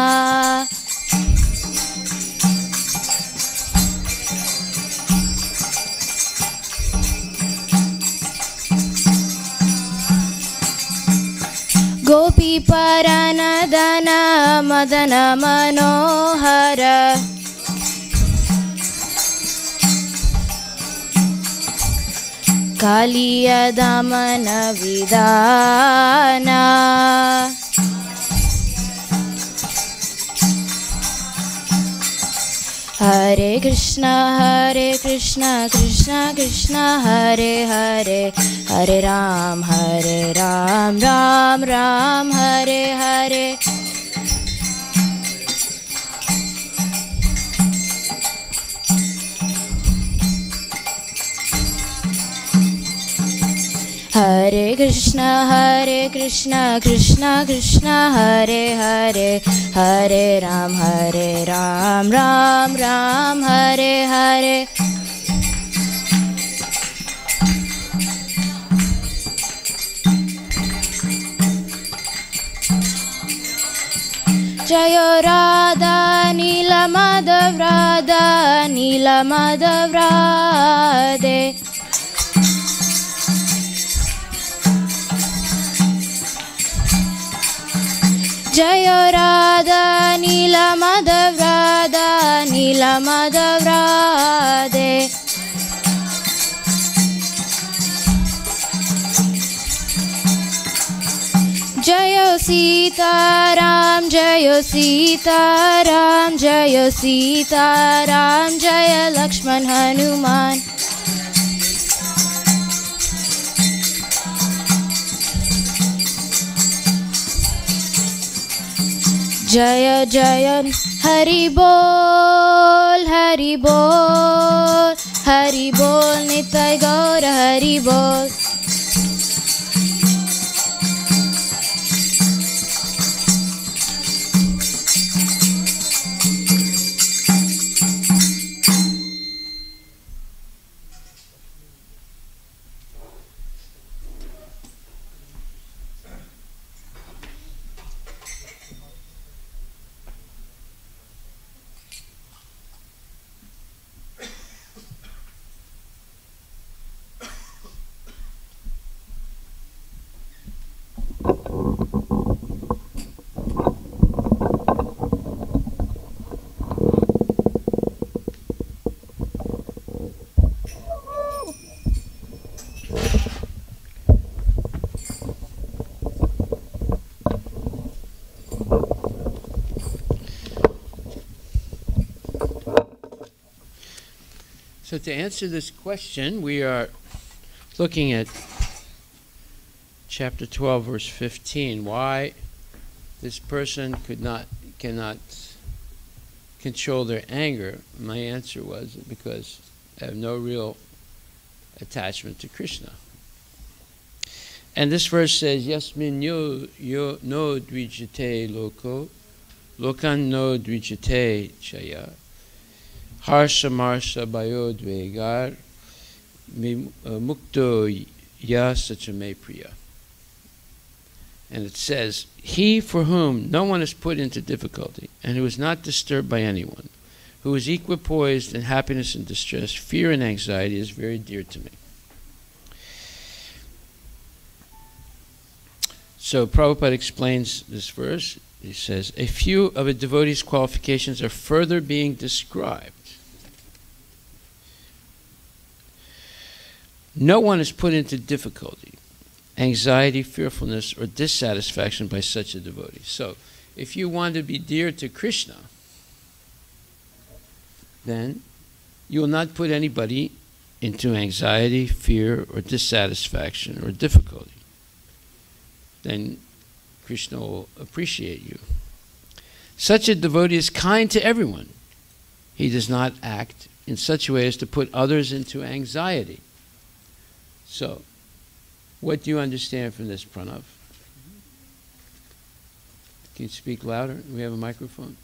Gopi Paranadana Madana Manohara. Kaliya Damana Vidana. Hare Krishna, Krishna Krishna, Hare Hare, Hare Ram, Ram Ram, Hare Hare. Hare Krishna, Krishna Krishna, Hare Hare, Hare Ram, Ram Ram, Hare Hare. Jayo Radha Nila Madhav Radha Nila Madhav Radhe. Jayo Radha Nila Madhav Radha Nila Madhav Radhe. Jayo Sita Ram, Jayo Sita Ram, Jayo Sita Ram, Jaya Lakshman Hanuman. Jaya Jaya Hari Bol, Hari Bol, Hari Bol, Nitai Gaura Hari Bol. So to answer this question, we are looking at chapter 12, verse 15. Why this person cannot control their anger? My answer was because I have no real attachment to Krishna. And this verse says, Yasmin yo no dvijate loko, lokan no dvijate chaya, harsha marsha bayo dvegar, mukto ya sachame priya. And it says, he for whom no one is put into difficulty, and who is not disturbed by anyone, who is equipoised in happiness and distress, fear and anxiety, is very dear to me. So Prabhupada explains this verse. He says, a few of a devotee's qualifications are further being described. No one is put into difficulty, anxiety, fearfulness, or dissatisfaction by such a devotee. So, if you want to be dear to Krishna, then you will not put anybody into anxiety, fear, or dissatisfaction, or difficulty. Then Krishna will appreciate you. Such a devotee is kind to everyone. He does not act in such a way as to put others into anxiety. So, what do you understand from this, Pranav? Can you speak louder? Do we have a microphone?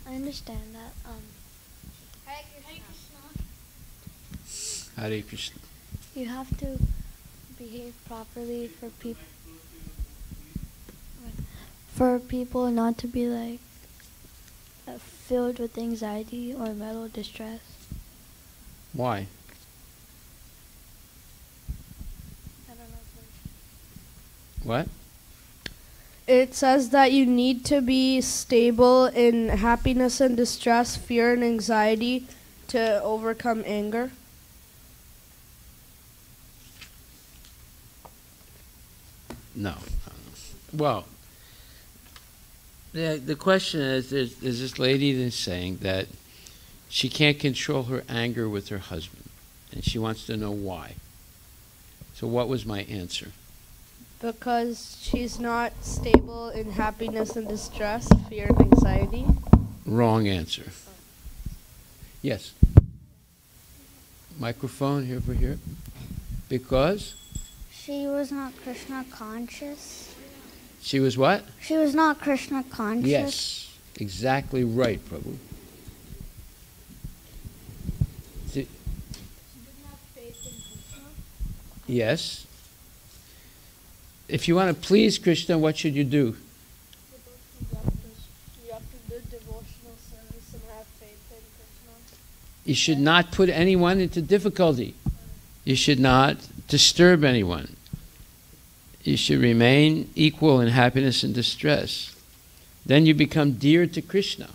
I understand that. Hare Krishna. Hare Krishna. You have to behave properly for people not to be like filled with anxiety or mental distress. Why? I don't know. What? It says that you need to be stable in happiness and distress, fear and anxiety to overcome anger. No. Well, the question is, there's this lady that's saying that she can't control her anger with her husband, and she wants to know why. So what was my answer? Because she's not stable in happiness and distress, fear and anxiety. Wrong answer. Yes. Microphone here over here. Because? She was not Krishna conscious. She was what? She was not Krishna conscious. Yes. Exactly right, Prabhu. She didn't have faith in Krishna. Yes. If you want to please Krishna, what should you do? You have to do devotional service and have faith in Krishna. You should not put anyone into difficulty. You should not disturb anyone. You should remain equal in happiness and distress. Then you become dear to Krishna.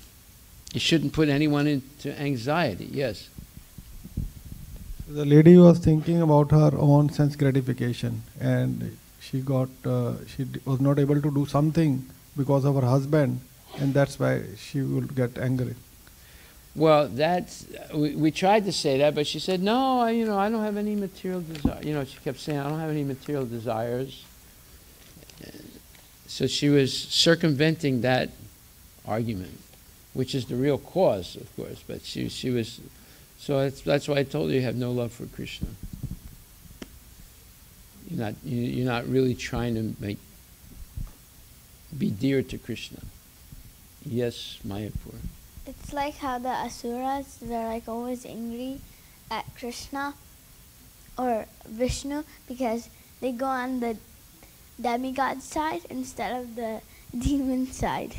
You shouldn't put anyone into anxiety. Yes. The lady was thinking about her own sense gratification, and she was not able to do something because of her husband, and that's why she would get angry. Well, we tried to say that, but she said, no, I don't have any material desire. She kept saying, I don't have any material desires. So she was circumventing that argument, which is the real cause, of course. But she was, so that's why I told her you have no love for Krishna. You're not really trying to be dear to Krishna. Yes, Mayapur. It's like how the asuras, they're like always angry at Krishna or Vishnu because they go on the demigod side instead of the demon side.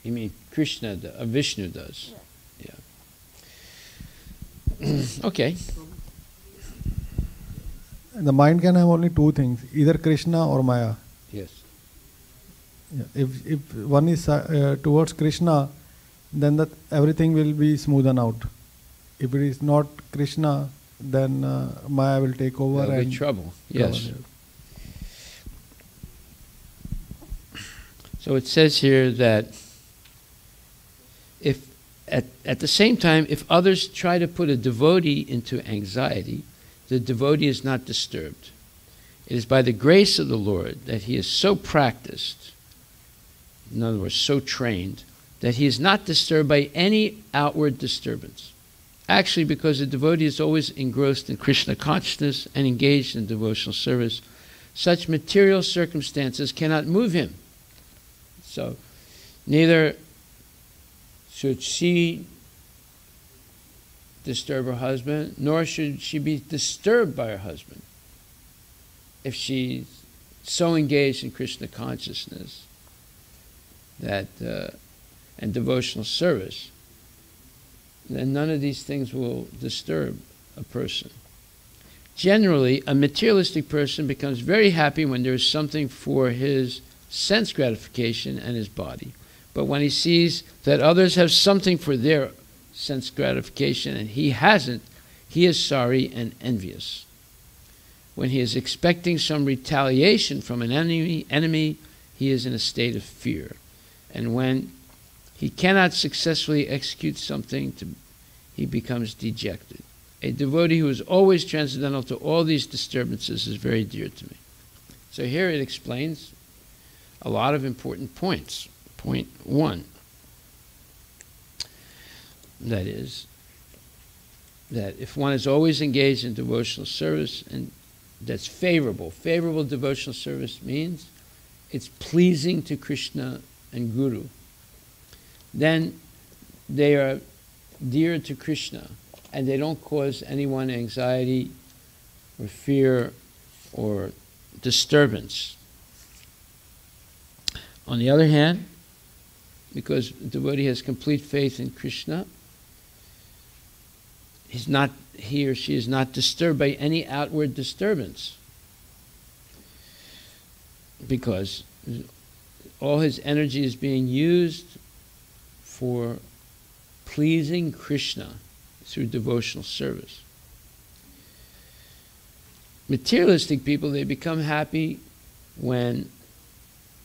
You mean Krishna, Vishnu does? Yeah. Okay. The mind can have only two things, either Krishna or Maya. Yes. Yeah. If one is towards Krishna, then everything will be smoothened out. If it is not Krishna, then Maya will take over. There'll and be trouble. Yes. So it says here that if at the same time, if others try to put a devotee into anxiety, the devotee is not disturbed. It is by the grace of the Lord that he is so practiced, in other words, so trained, that he is not disturbed by any outward disturbance. Actually, because a devotee is always engrossed in Krishna consciousness and engaged in devotional service, such material circumstances cannot move him. So, neither should she disturb her husband, nor should she be disturbed by her husband. If she's so engaged in Krishna consciousness that and devotional service, then none of these things will disturb a person. Generally, a materialistic person becomes very happy when there is something for his sense gratification and his body. But when he sees that others have something for their sense gratification and he hasn't, he is sorry and envious. When he is expecting some retaliation from an enemy, he is in a state of fear. And when he cannot successfully execute something, he becomes dejected. A devotee who is always transcendental to all these disturbances is very dear to me. So here it explains a lot of important points. Point 1, that is, that if one is always engaged in devotional service, and that's favorable devotional service means it's pleasing to Krishna and Guru, then they are dear to Krishna and they don't cause anyone anxiety or fear or disturbance. On the other hand, because the devotee has complete faith in Krishna, he or she is not disturbed by any outward disturbance, because all his energy is being used for pleasing Krishna through devotional service. Materialistic people, they become happy when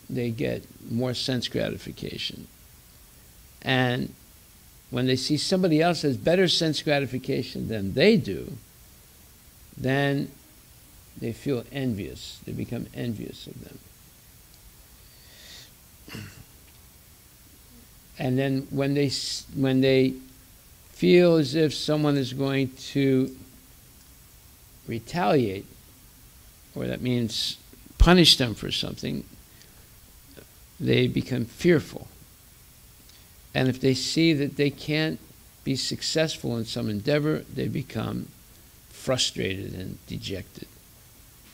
they get more sense gratification. And when they see somebody else has better sense gratification than they do, then they feel envious. They become envious of them. And then when they feel as if someone is going to retaliate, or that means punish them for something, they become fearful. And if they see that they can't be successful in some endeavor, they become frustrated and dejected.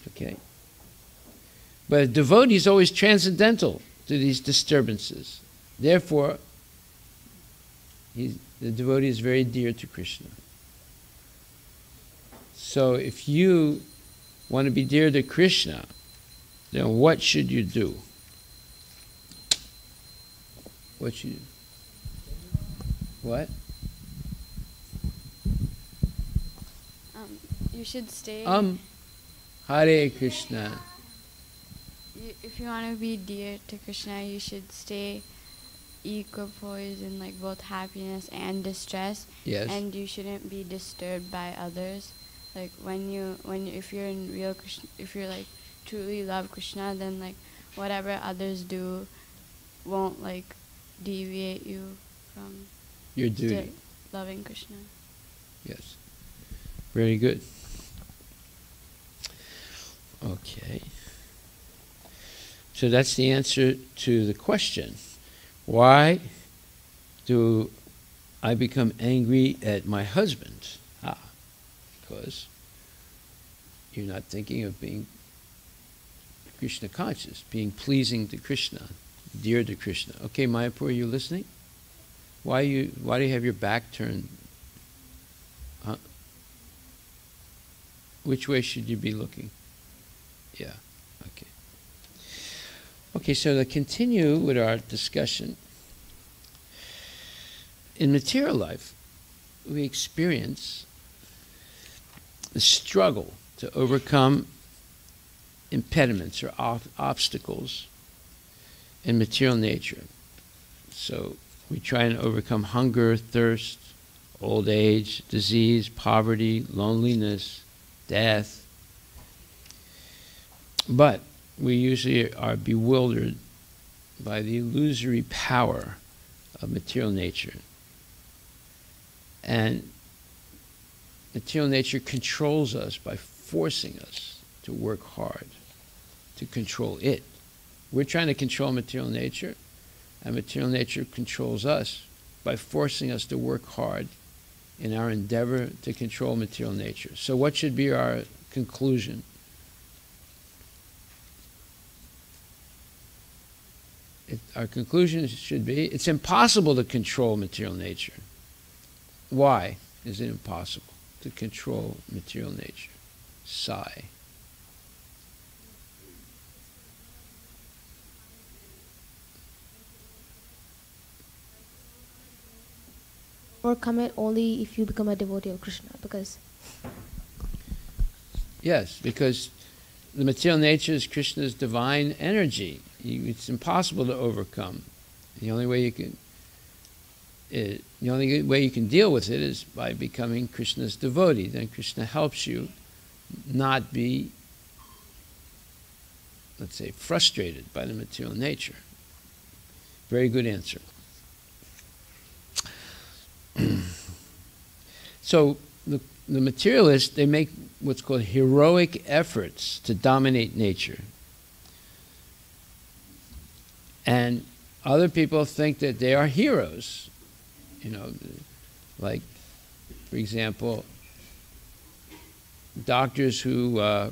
Okay? But a devotee is always transcendental to these disturbances. Therefore, the devotee is very dear to Krishna. So if you want to be dear to Krishna, then what should you do? What should you do? What? You should stay. Hare Krishna. If you want to be dear to Krishna, you should stay equipoised in like both happiness and distress. Yes. And you shouldn't be disturbed by others. Like if you're in real Krishna, if you're like truly love Krishna, then like whatever others do won't like deviate you from your duty. Loving Krishna. Yes. Very good. Okay. So that's the answer to the question. Why do I become angry at my husband? Because you're not thinking of being Krishna conscious, being pleasing to Krishna, dear to Krishna. Okay, Mayapur, are you listening? Why do you have your back turned? Which way should you be looking? Yeah, okay. Okay, so to continue with our discussion, in material life, we experience the struggle to overcome impediments or obstacles in material nature. So we try and overcome hunger, thirst, old age, disease, poverty, loneliness, death. But we usually are bewildered by the illusory power of material nature. And material nature controls us by forcing us to work hard to control it. We're trying to control material nature, and material nature controls us by forcing us to work hard in our endeavor to control material nature. So what should be our conclusion? Our conclusion should be, it's impossible to control material nature. Why is it impossible to control material nature? Sigh. Overcome it only if you become a devotee of Krishna, because Yes, because the material nature is Krishna's divine energy. It's impossible to overcome. The only way you can deal with it is by becoming Krishna's devotee. Then Krishna helps you not be, let's say, frustrated by the material nature. Very good answer. So the materialists, they make what's called heroic efforts to dominate nature. And other people think that they are heroes. You know, like, for example, doctors who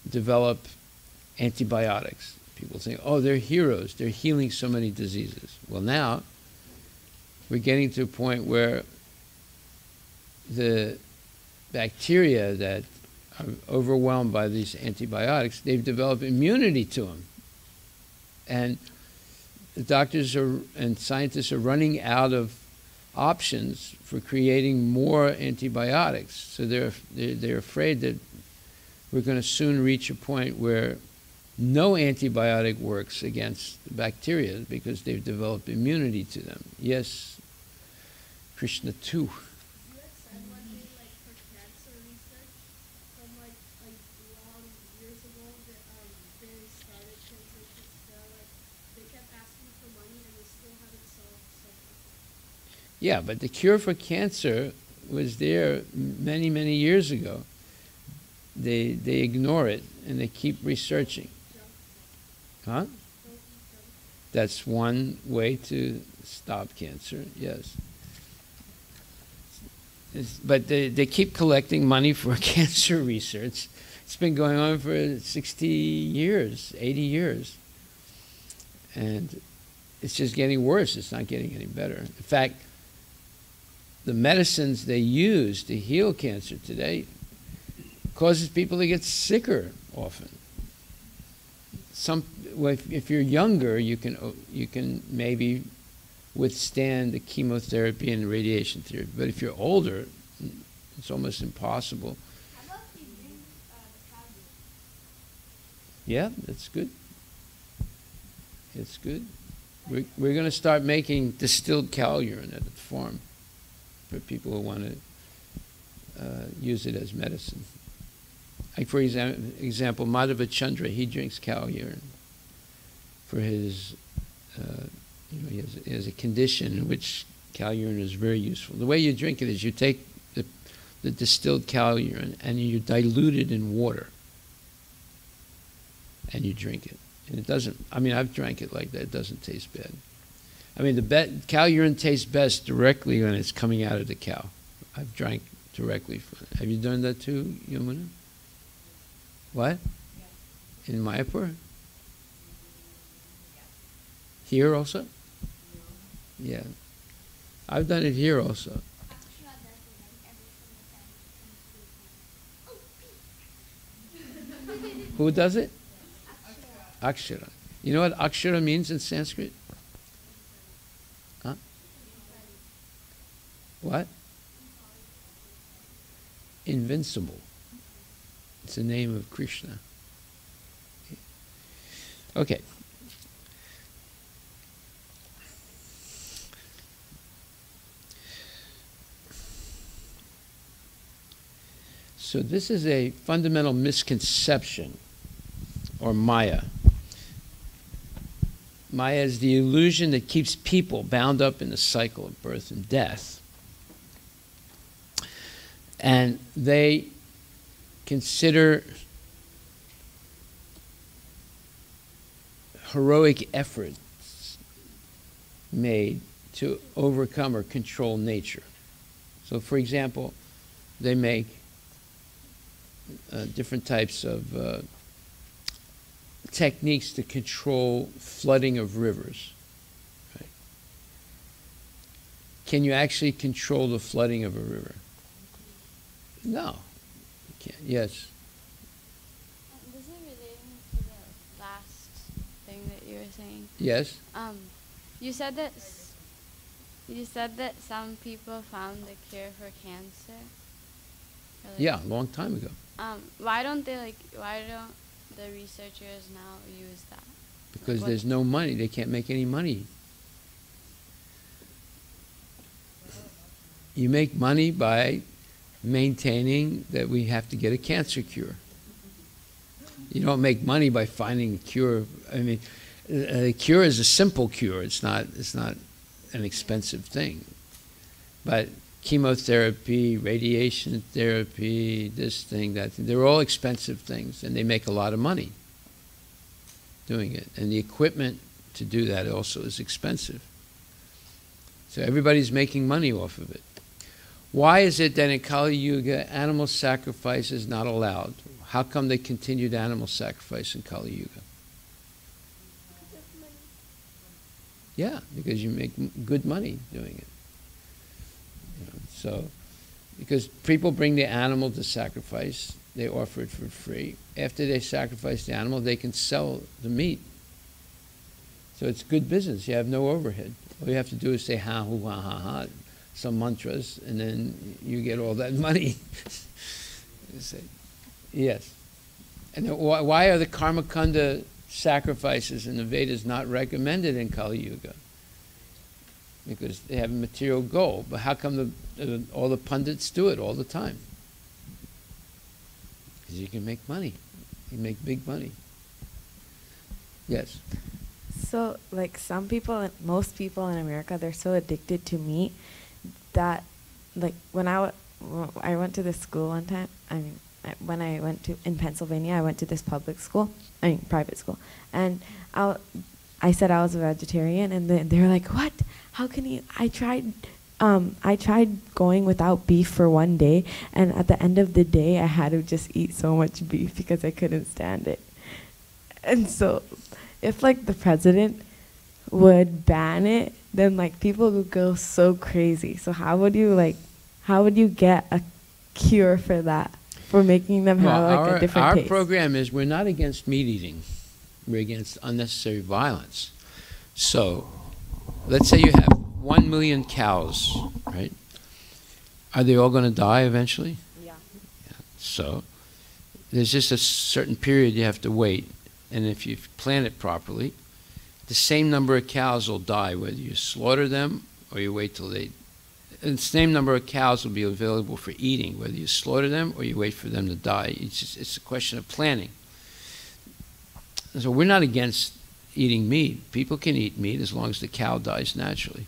develop antibiotics. People think, oh, they're heroes. They're healing so many diseases. Well, now we're getting to a point where the bacteria that are overwhelmed by these antibiotics, they've developed immunity to them. And the doctors and scientists are running out of options for creating more antibiotics. So they're afraid that we're going to soon reach a point where no antibiotic works against the bacteria because they've developed immunity to them. Yes, Krishna too. Yeah, but the cure for cancer was there many, many years ago. They ignore it and they keep researching. Huh? That's one way to stop cancer, yes. But they keep collecting money for cancer research. It's been going on for 60 years, 80 years. And it's just getting worse. It's not getting any better. In fact, the medicines they use to heal cancer today causes people to get sicker often. If you're younger, you can maybe withstand the chemotherapy and radiation therapy. But if you're older, it's almost impossible. How about if you drink the cow urine? Yeah, that's good. It's good. We're going to start making distilled cow urine at the farm for people who want to use it as medicine. Like, for example, Madhava Chandra, he drinks cow urine for his, he has a condition in which cow urine is very useful. The way you drink it is you take the distilled cow urine and you dilute it in water and you drink it. And it doesn't, I've drank it like that. It doesn't taste bad. The cow urine tastes best directly when it's coming out of the cow. I've drank directly from it. Have you done that too, Yamuna? What? Yeah. In Mayapur? Yeah. Here also? Yeah. I've done it here also. Who does it? Akshara. You know what Akshara means in Sanskrit? Huh? What? Invincible. It's the name of Krishna. Okay. So this is a fundamental misconception, or Maya. Maya is the illusion that keeps people bound up in the cycle of birth and death. And they consider heroic efforts made to overcome or control nature. So, for example, they make different types of techniques to control flooding of rivers. Right? Can you actually control the flooding of a river? No. You can't. Yes. This is relating to the last thing that you were saying. Yes. You said that some people found the cure for cancer. Yeah, a long time ago. Why don't the researchers now use that? Because there's no money. They can't make any money. You make money by maintaining that we have to get a cancer cure. You don't make money by finding a cure. I mean, a cure is a simple cure. It's not an expensive thing. But chemotherapy, radiation therapy, this thing, that thing, they're all expensive things, and they make a lot of money doing it. And the equipment to do that also is expensive. So everybody's making money off of it. Why is it that in Kali Yuga animal sacrifice is not allowed? How come they continued animal sacrifice in Kali Yuga? Yeah, because you make good money doing it. You know, so, because people bring the animal to sacrifice, they offer it for free. After they sacrifice the animal, they can sell the meat. So it's good business. You have no overhead. All you have to do is say ha, hu, ha, ha, ha, some mantras, and then you get all that money. You say, yes. And why are the Karmakanda sacrifices in the Vedas not recommended in Kali Yuga? Because they have a material goal. But how come all the pundits do it all the time? Because you can make money. You make big money. Yes. So, like some people, most people in America, they're so addicted to meat that, like when I went to this school one time, when I went in Pennsylvania, I went to this private school, and I said I was a vegetarian, and they were like, "What? How can you?" I tried going without beef for one day, and at the end of the day, I had to just eat so much beef because I couldn't stand it. And so, if like the president would ban it, then like people would go so crazy. So how would you get a cure for that? For making them have like a different taste. Our program is, we're not against meat eating. We're against unnecessary violence. So, let's say you have 1 million cows, right? Are they all going to die eventually? Yeah. So, there's just a certain period you have to wait. And if you plan it properly, the same number of cows will die whether you slaughter them or you wait till they... And the same number of cows will be available for eating, whether you slaughter them or you wait for them to die. It's a question of planning. And so we're not against eating meat. People can eat meat as long as the cow dies naturally.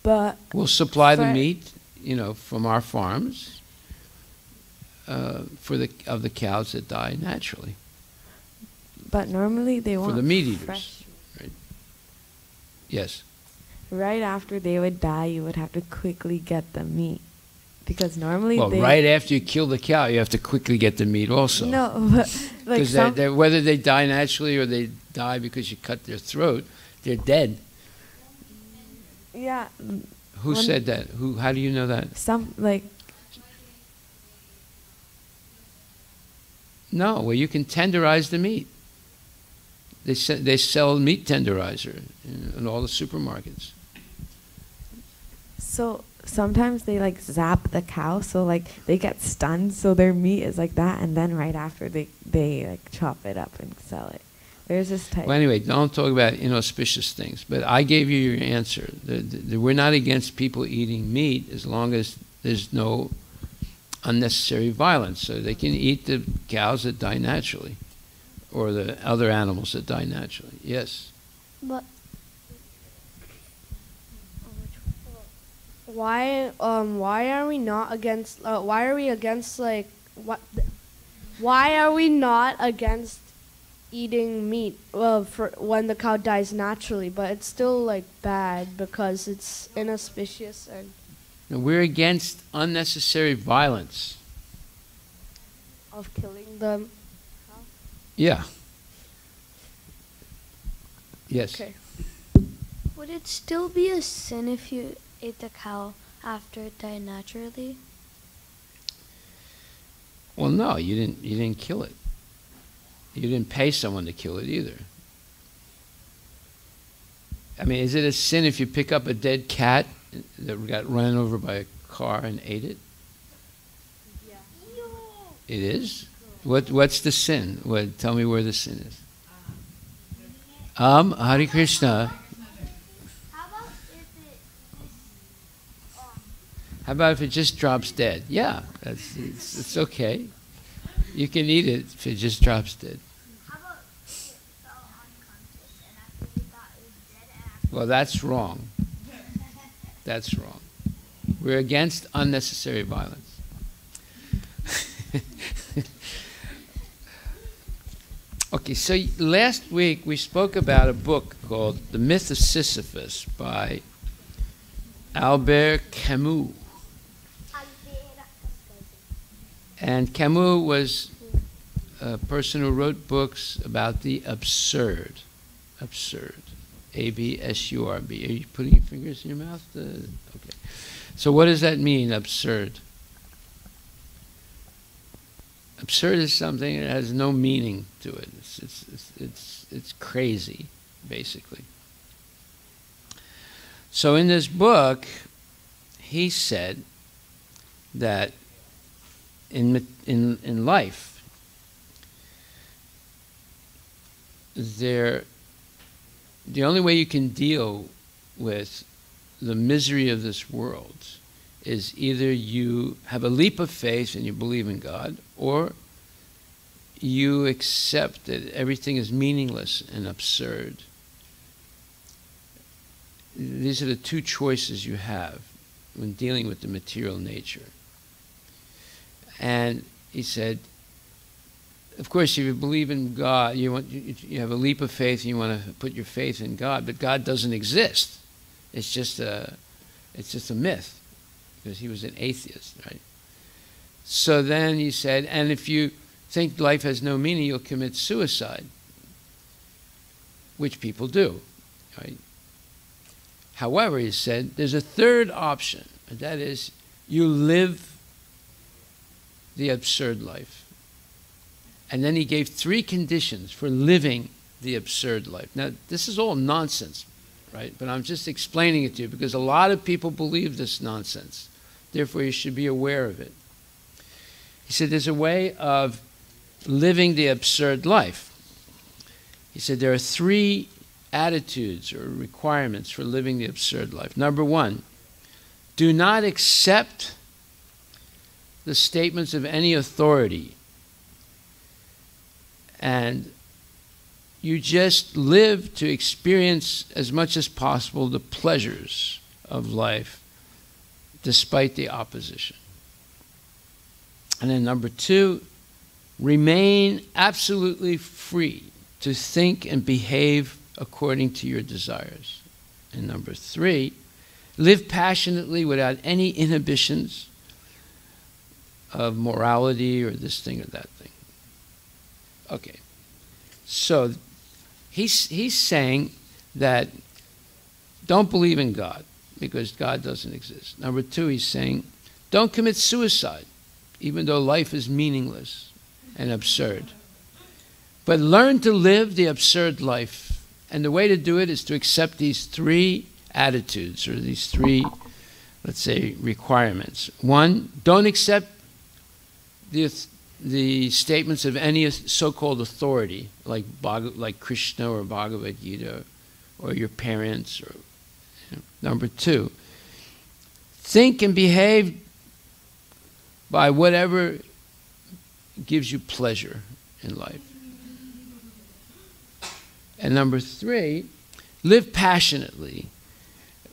But we'll supply the meat, from our farms of the cows that die naturally. But normally they want for the meat eaters, fresh. Right? Yes. Right after they would die, you would have to quickly get the meat. Because normally right after you kill the cow, you have to quickly get the meat also. No, but like whether they die naturally or they die because you cut their throat, they're dead. Yeah. Who said that? How do you know that? No, you can tenderize the meat. They sell meat tenderizer in all the supermarkets. So sometimes they like zap the cow, so like they get stunned, so their meat is like that, and then right after they like chop it up and sell it. There's this type. Well, anyway, don't talk about inauspicious things. But I gave you your answer. We're not against people eating meat as long as there's no unnecessary violence. So they can eat the cows that die naturally, or the other animals that die naturally. Yes. But Why are we not against? Why are we against like what? Why are we not against eating meat? Well, for when the cow dies naturally, but it's still like bad because it's inauspicious and. No, we're against unnecessary violence. Of killing them. Yeah. Yes. Okay. Would it still be a sin if you ate the cow after it died naturally? Well, no, you didn't kill it. You didn't pay someone to kill it either. I mean, is it a sin if you pick up a dead cat that got run over by a car and ate it? Yeah. It is? What's the sin? Tell me where the sin is. Hare Krishna. How about if it just drops dead? Yeah, it's okay. You can eat it if it just drops dead. How about if it fell unconscious and after you thought it was dead and after Well, that's wrong. That's wrong. We're against unnecessary violence. Okay, so last week we spoke about a book called The Myth of Sisyphus by Albert Camus. And Camus was a person who wrote books about the absurd. Absurd. A-B-S-U-R-B. Are you putting your fingers in your mouth? Okay. So what does that mean, absurd? Absurd is something that has no meaning to it. It's crazy, basically. So in this book, he said that in life, the only way you can deal with the misery of this world is either you have a leap of faith and you believe in God, or you accept that everything is meaningless and absurd. These are the two choices you have when dealing with the material nature. And he said, of course, if you believe in God, you have a leap of faith and you want to put your faith in God, but God doesn't exist. It's just a myth, because he was an atheist, right? So then he said, and if you think life has no meaning, you'll commit suicide, which people do, right? However, he said, there's a third option, and that is you live the absurd life. And then he gave 3 conditions for living the absurd life. Now, this is all nonsense, right? But I'm just explaining it to you because a lot of people believe this nonsense. Therefore, you should be aware of it. He said there's a way of living the absurd life. He said there are 3 attitudes or requirements for living the absurd life. Number 1, do not accept the statements of any authority, and you just live to experience as much as possible the pleasures of life despite the opposition. And then number 2, remain absolutely free to think and behave according to your desires. And number 3, live passionately without any inhibitions of morality or this thing or that thing. Okay. So he's saying that don't believe in God because God doesn't exist. Number 2, he's saying don't commit suicide, even though life is meaningless and absurd. But learn to live the absurd life. And the way to do it is to accept these 3 attitudes, or these 3, let's say, requirements. 1, don't accept the statements of any so-called authority, like Krishna or Bhagavad Gita, or your parents. Or, Number 2, think and behave by whatever gives you pleasure in life. And number 3, live passionately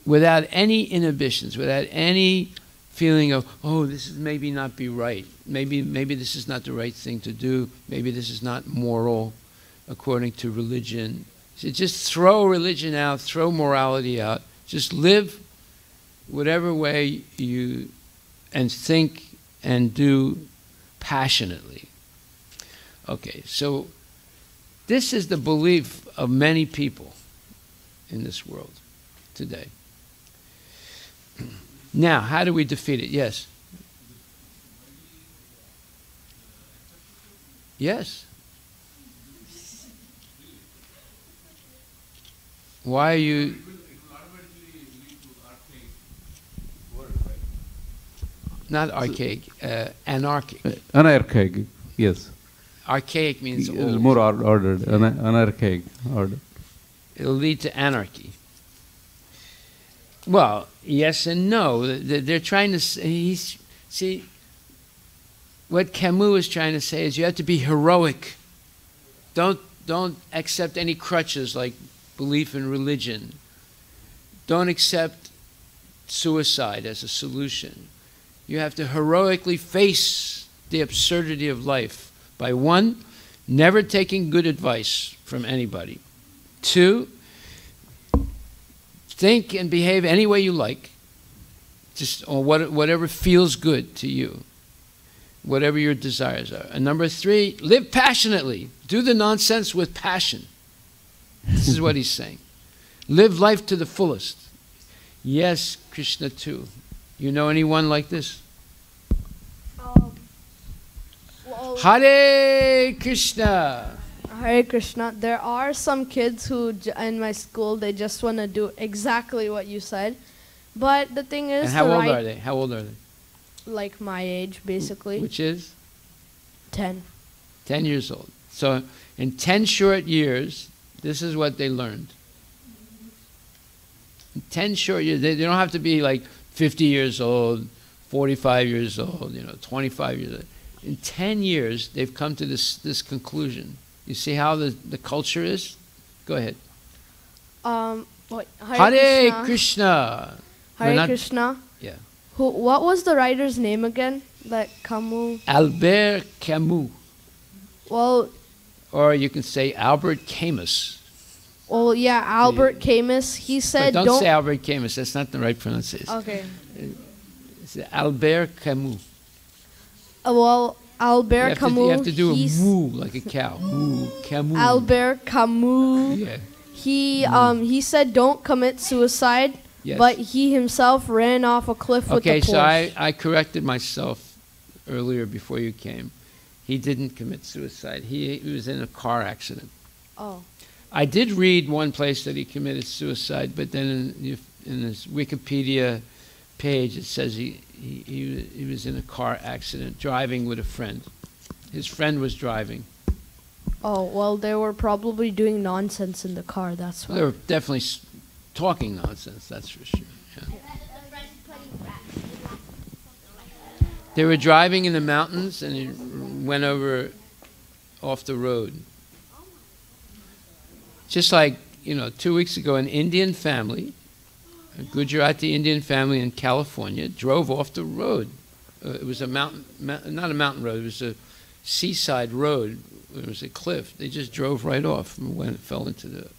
without any inhibitions, without any feeling of, oh, this is maybe not be right. Maybe this is not the right thing to do. Maybe this is not moral according to religion. So just throw religion out, throw morality out. Just live whatever way you and think and do passionately. Okay, so this is the belief of many people in this world today. Now, how do we defeat it? Yes. Yes. Why are you... Not archaic, anarchic. Anarchic, yes. Archaic means old. More ordered, anarchic order. It'll lead to anarchy. Well, yes and no. They're trying to see, what Camus is trying to say is you have to be heroic. Don't accept any crutches like belief in religion. Don't accept suicide as a solution. You have to heroically face the absurdity of life by, 1, never taking good advice from anybody. 2, think and behave any way you like, just or whatever feels good to you, whatever your desires are. And number 3, live passionately. Do the nonsense with passion. This is what he's saying. Live life to the fullest. Yes, Krishna too. You know anyone like this? Hare Krishna. Hare Krishna. There are some kids who, in my school, they just want to do exactly what you said. But the thing is, and how old are they? How old are they? Like my age, basically. Which is? 10. 10 years old. So in 10 short years, this is what they learned. In 10 short years, they don't have to be like 50 years old, 45 years old, 25 years old. In 10 years, they've come to this conclusion. You see how the culture is? Go ahead. Hare Krishna. Hare Krishna. Yeah. What was the writer's name again? That Camus. Albert Camus. Well. Or you can say Albert Camus. Well, yeah, Albert Camus. He said, but don't say Albert Camus. That's not the right pronunciation. Okay. It's Albert Camus. Well, Albert Camus. You have to do a moo like a cow. Moo, Camus. Albert Camus. Yeah. He said don't commit suicide, yes. But he himself ran off a cliff with a Porsche. Okay, so I corrected myself earlier before you came. He didn't commit suicide. He was in a car accident. Oh. I did read one place that he committed suicide, but then in his Wikipedia page it says he was in a car accident driving with a friend. His friend was driving. Oh, well, they were probably doing nonsense in the car, that's why. They were definitely talking nonsense, that's for sure. Yeah. They were driving in the mountains and it went over off the road. Just like, 2 weeks ago, an Indian family, a Gujarati Indian family in California, drove off the road. It was a mountain, not a mountain road, it was a seaside road. It was a cliff. They just drove right off and fell into the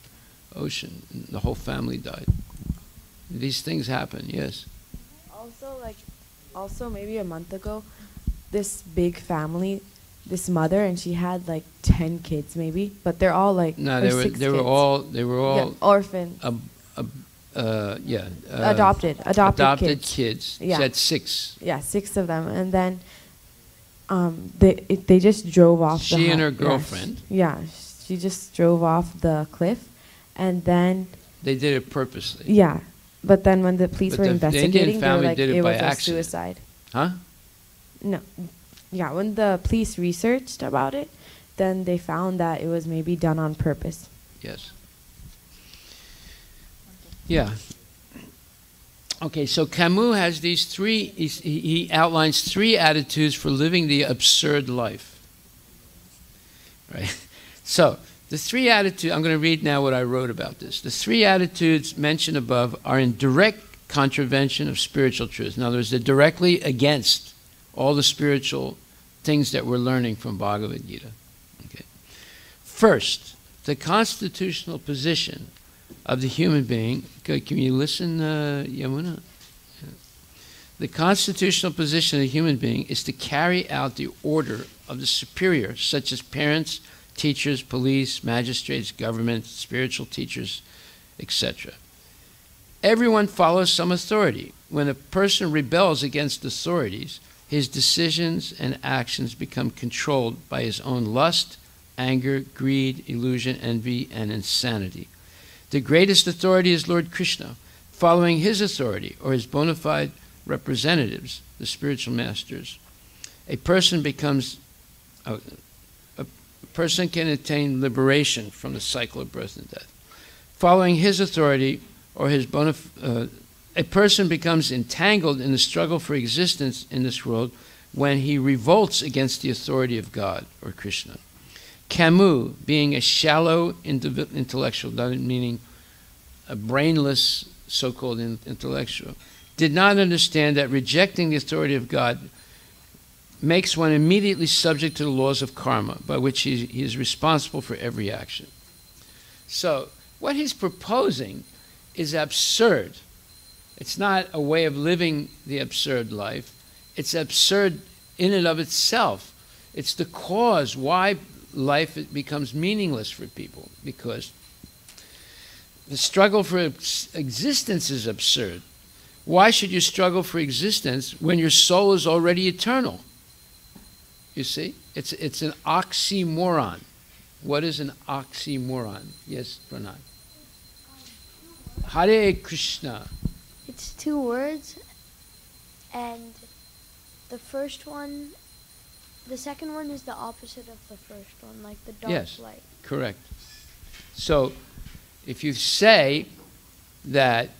ocean. And the whole family died. These things happen, yes. Also maybe a month ago, this big family, this mother, and she had like 10 kids maybe, but they're all like they were all yeah, orphan. Adopted kids. Yeah. She had 6. Yeah, 6 of them, and then they just drove off. She and her girlfriend. Yeah, she just drove off the cliff, and then they did it purposely. Yeah, but then when the police were investigating, they were like, it was a suicide. Huh? No. Yeah, when the police researched about it, then they found that it was maybe done on purpose. Yes. Yeah. Okay, so Camus has these 3, he outlines 3 attitudes for living the absurd life. Right? So, The three attitudes, I'm going to read now what I wrote about this. The three attitudes mentioned above are in direct contravention of spiritual truth. In other words, they're directly against all the spiritual things that we're learning from Bhagavad Gita. Okay. First, the constitutional position of the human being. Can you listen, Yamuna? The constitutional position of the human being is to carry out the order of the superior, such as parents, teachers, police, magistrates, government, spiritual teachers, etc. Everyone follows some authority. When a person rebels against authorities, his decisions and actions become controlled by his own lust, anger, greed, illusion, envy, and insanity. The greatest authority is Lord Krishna. Following his authority, or his bona fide representatives, the spiritual masters, a person can attain liberation from the cycle of birth and death. Following his authority, or his a person becomes entangled in the struggle for existence in this world when he revolts against the authority of God or Krishna. Camus, being a shallow intellectual, meaning a brainless so-called intellectual, did not understand that rejecting the authority of God makes one immediately subject to the laws of karma, by which he is responsible for every action. So, what he's proposing is absurd. It's not a way of living the absurd life. It's absurd in and of itself. It's the cause why life becomes meaningless for people, because the struggle for existence is absurd. Why should you struggle for existence when your soul is already eternal? You see? It's an oxymoron. What is an oxymoron? Yes, Pranay. Hare Krishna. It's two words, and the second one is the opposite of the first one, like the dark light. Correct. So, if you say that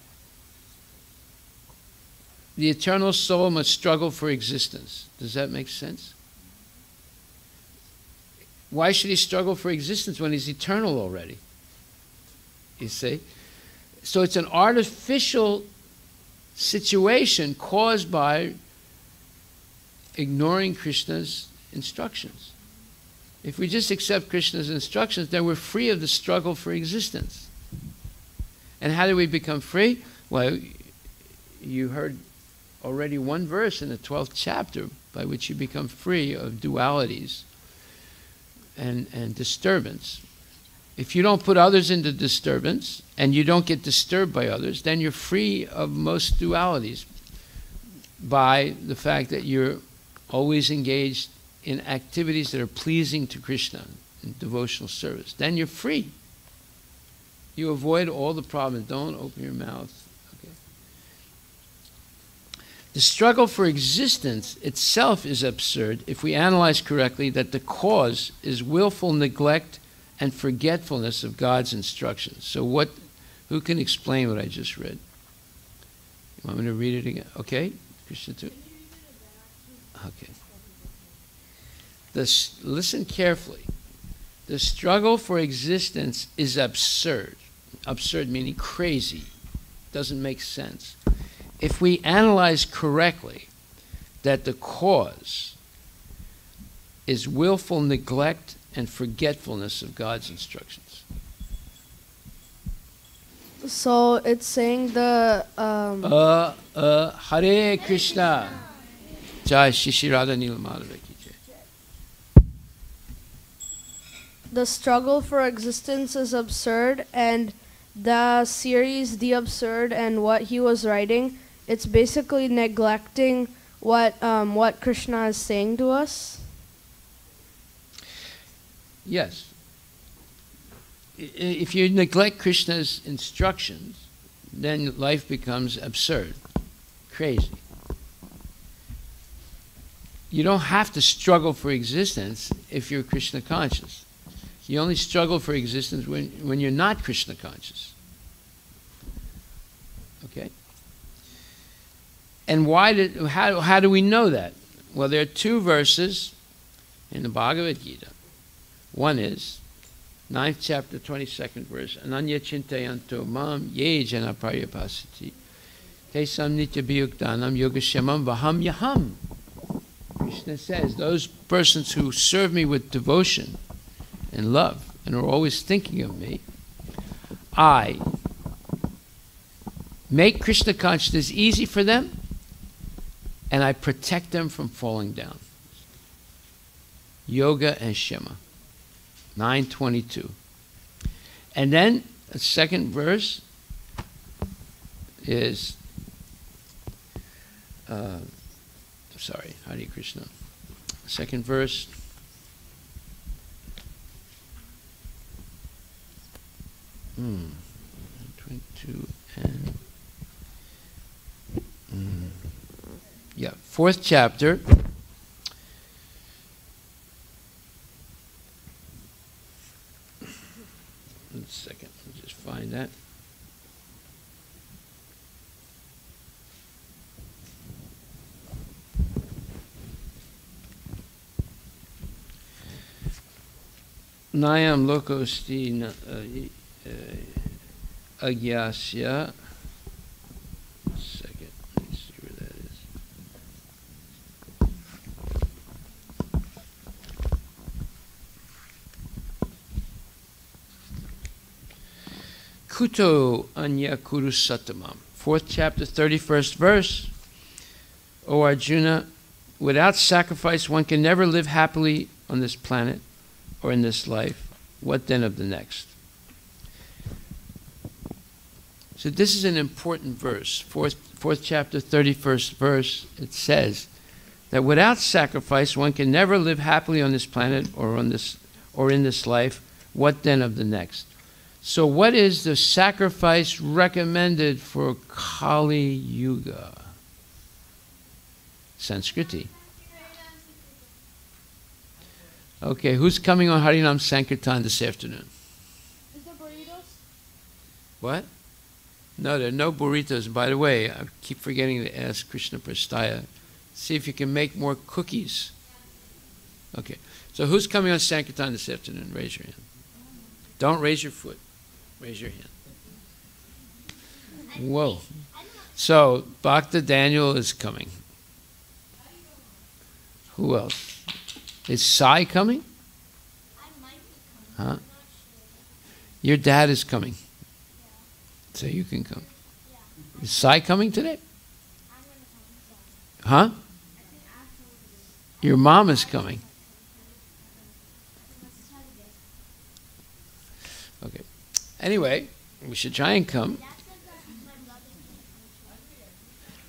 the eternal soul must struggle for existence, does that make sense? Why should he struggle for existence when he's eternal already? You see? So it's an artificial situation caused by ignoring Krishna's instructions. If we just accept Krishna's instructions, then we're free of the struggle for existence. And how do we become free? Well, you heard already one verse in the 12th chapter by which you become free of dualities and disturbance. If you don't put others into disturbance and you don't get disturbed by others, then you're free of most dualities by the fact that you're always engaged in activities that are pleasing to Krishna in devotional service. Then you're free. You avoid all the problems. Don't open your mouth. Okay. The struggle for existence itself is absurd if we analyze correctly that the cause is willful neglect and forgetfulness of God's instructions. So who can explain what I just read? You want me to read it again? Okay? Krishna too? Okay. Listen carefully. The struggle for existence is absurd. Absurd meaning crazy. Doesn't make sense. If we analyze correctly that the cause is willful neglect and forgetfulness of God's instructions. So it's saying the Hare Krishna. Jai Shri Radha Nilamada ki jai. The struggle for existence is absurd, and the series The Absurd and what he was writing, it's basically neglecting what Krishna is saying to us. Yes. If you neglect Krishna's instructions, then life becomes absurd, crazy. You don't have to struggle for existence if you're Krishna conscious. You only struggle for existence when you're not Krishna conscious. Okay? And how do we know that? Well, there are two verses in the Bhagavad Gita. One is 9th chapter, 22nd verse. Ananya chintayanto mam ye jana paryapasati. Tesam nitya bhayuktanam yogashamam vaham yaham. Krishna says, those persons who serve me with devotion and love and are always thinking of me, I make Krishna consciousness easy for them, and I protect them from falling down. Yoga and Shema, 9:22. And then the second verse is, Hare Krishna. Second verse. Hmm. 22 and yeah, 4th chapter. One second, let me just find that. Nayam lokosti agyasya. Second, let me see where that is. Kuto anya kuru satamam. 4th chapter, 31st verse. O Arjuna, without sacrifice one can never live happily on this planet or in this life. What then of the next? So this is an important verse. 4th chapter, 31st verse. It says that without sacrifice one can never live happily on this planet or in this life. What then of the next? So what is the sacrifice recommended for Kali Yuga? Sanskriti. Okay, who's coming on Harinam Sankirtan this afternoon? Is there burritos? What? No, there are no burritos. By the way, I keep forgetting to ask Krishna Prastaya. See if you can make more cookies. Okay, so who's coming on Sankirtan this afternoon? Raise your hand. Don't raise your foot. Raise your hand. Whoa. So, Bhakta Daniel is coming. Who else? Is Sai coming? Huh? Your dad is coming. So you can come. Is Sai coming today? Huh? Your mom is coming. Okay. Anyway, we should try and come.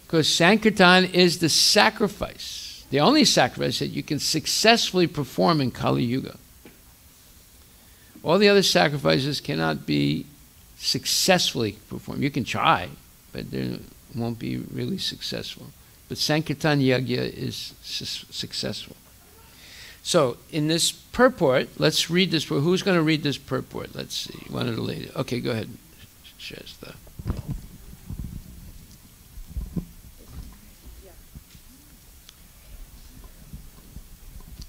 Because Sankirtan is the sacrifice. The only sacrifice that you can successfully perform in Kali Yuga. All the other sacrifices cannot be successfully performed. You can try, but they won't be really successful. But Sankirtan Yagya is successful. So, in this purport, let's read this. Who's going to read this purport? Let's see. One of the ladies. Okay, go ahead, Shasta.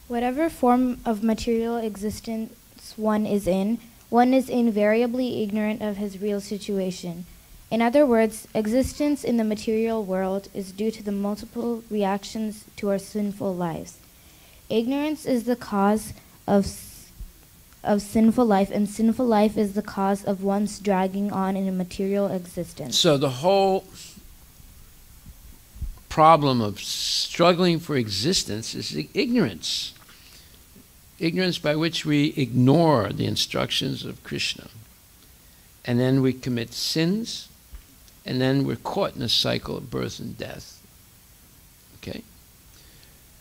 Whatever form of material existence one is invariably ignorant of his real situation. In other words, existence in the material world is due to the multiple reactions to our sinful lives. Ignorance is the cause of sinful life, and sinful life is the cause of one's dragging on in a material existence. So the whole problem of struggling for existence is ignorance. Ignorance by which we ignore the instructions of Krishna. And then we commit sins, and then we're caught in a cycle of birth and death. Okay?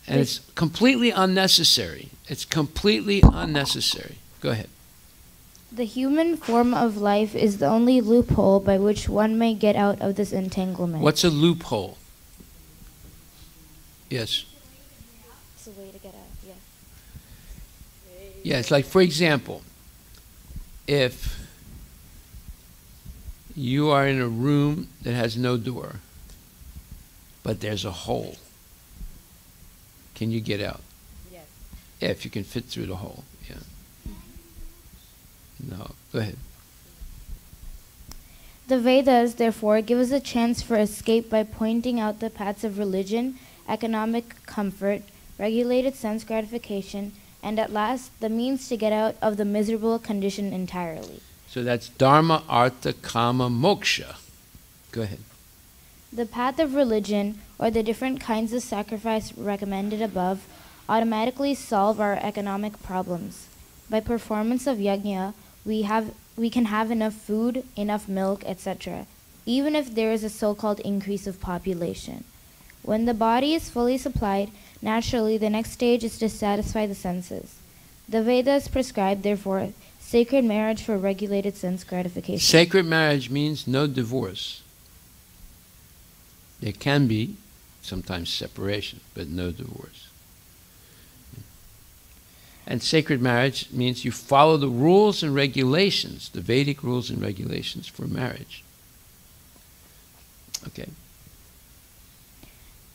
And it's completely unnecessary. It's completely unnecessary. Go ahead. The human form of life is the only loophole by which one may get out of this entanglement. What's a loophole? Yes. It's a way to get out, yeah. Yes, like for example, if you are in a room that has no door, but there's a hole, can you get out? Yes. Yeah, if you can fit through the hole, yeah. No. Go ahead. The Vedas, therefore, give us a chance for escape by pointing out the paths of religion, economic comfort, regulated sense gratification, and at last, the means to get out of the miserable condition entirely. So that's Dharma, Artha, Kama, Moksha. Go ahead. The path of religion, or the different kinds of sacrifice recommended above, automatically solve our economic problems. By performance of yajna, we can have enough food, enough milk, etc., even if there is a so-called increase of population. When the body is fully supplied, naturally the next stage is to satisfy the senses. The Vedas prescribe, therefore, sacred marriage for regulated sense gratification. Sacred marriage means no divorce. There can be sometimes separation, but no divorce. And sacred marriage means you follow the rules and regulations, the Vedic rules and regulations for marriage. Okay.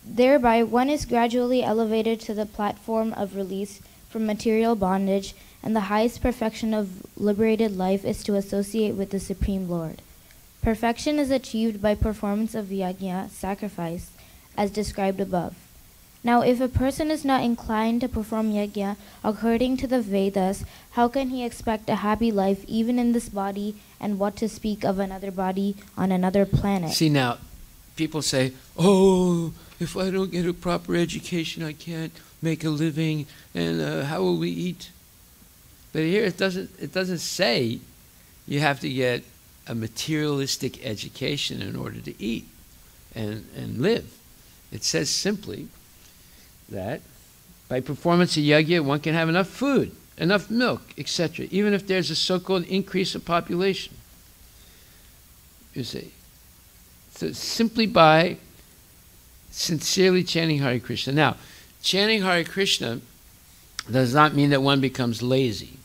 Thereby, one is gradually elevated to the platform of release from material bondage, and the highest perfection of liberated life is to associate with the Supreme Lord. Perfection is achieved by performance of yajna, sacrifice, as described above. Now, if a person is not inclined to perform yajna according to the Vedas, how can he expect a happy life even in this body, and what to speak of another body on another planet? See now, people say, oh, if I don't get a proper education, I can't make a living, and how will we eat? But here it doesn't say you have to get a materialistic education in order to eat and live. It says simply that by performance of yajna, one can have enough food, enough milk, etc., even if there's a so-called increase of population. You see. So simply by sincerely chanting Hare Krishna. Now, chanting Hare Krishna does not mean that one becomes lazy.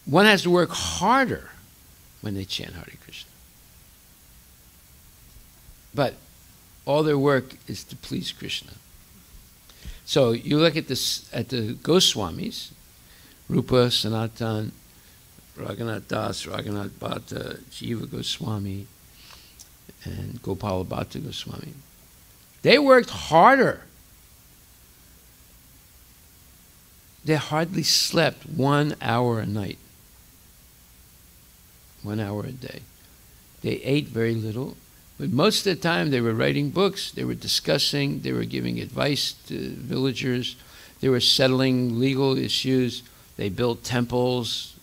One has to work harder when they chant Hare Krishna. But all their work is to please Krishna. So you look at this at the Goswamis, Rupa, Sanatan, Raghunath Das, Raghunath Bhatta, Jiva Goswami, and Gopala Bhatta Goswami. They worked harder. They hardly slept 1 hour a night. 1 hour a day. They ate very little, but most of the time they were writing books, they were discussing, they were giving advice to villagers, they were settling legal issues, they built temples,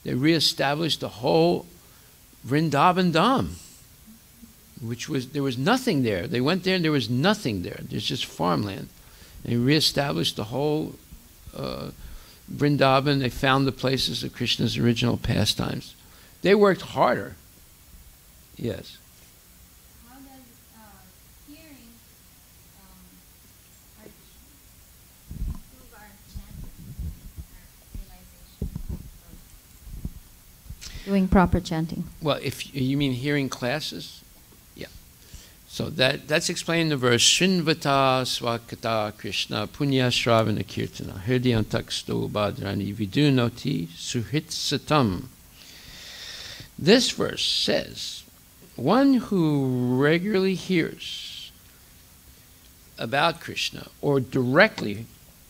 they reestablished the whole Vrindavan Dham, there was nothing there. They went there and there was nothing there. There's just farmland. They reestablished the whole Vrindavan. They found the places of Krishna's original pastimes. They worked harder. Yes. How does hearing improve our chanting, our realization? Doing proper chanting. Well, if you mean hearing classes, yeah. So that's explained in the verse, Srinvata Swakata Krishna Punya Shravana Kirtana Hridyantaksto Badrani Vidunoti Suhit Satam. This verse says, one who regularly hears about Krishna or directly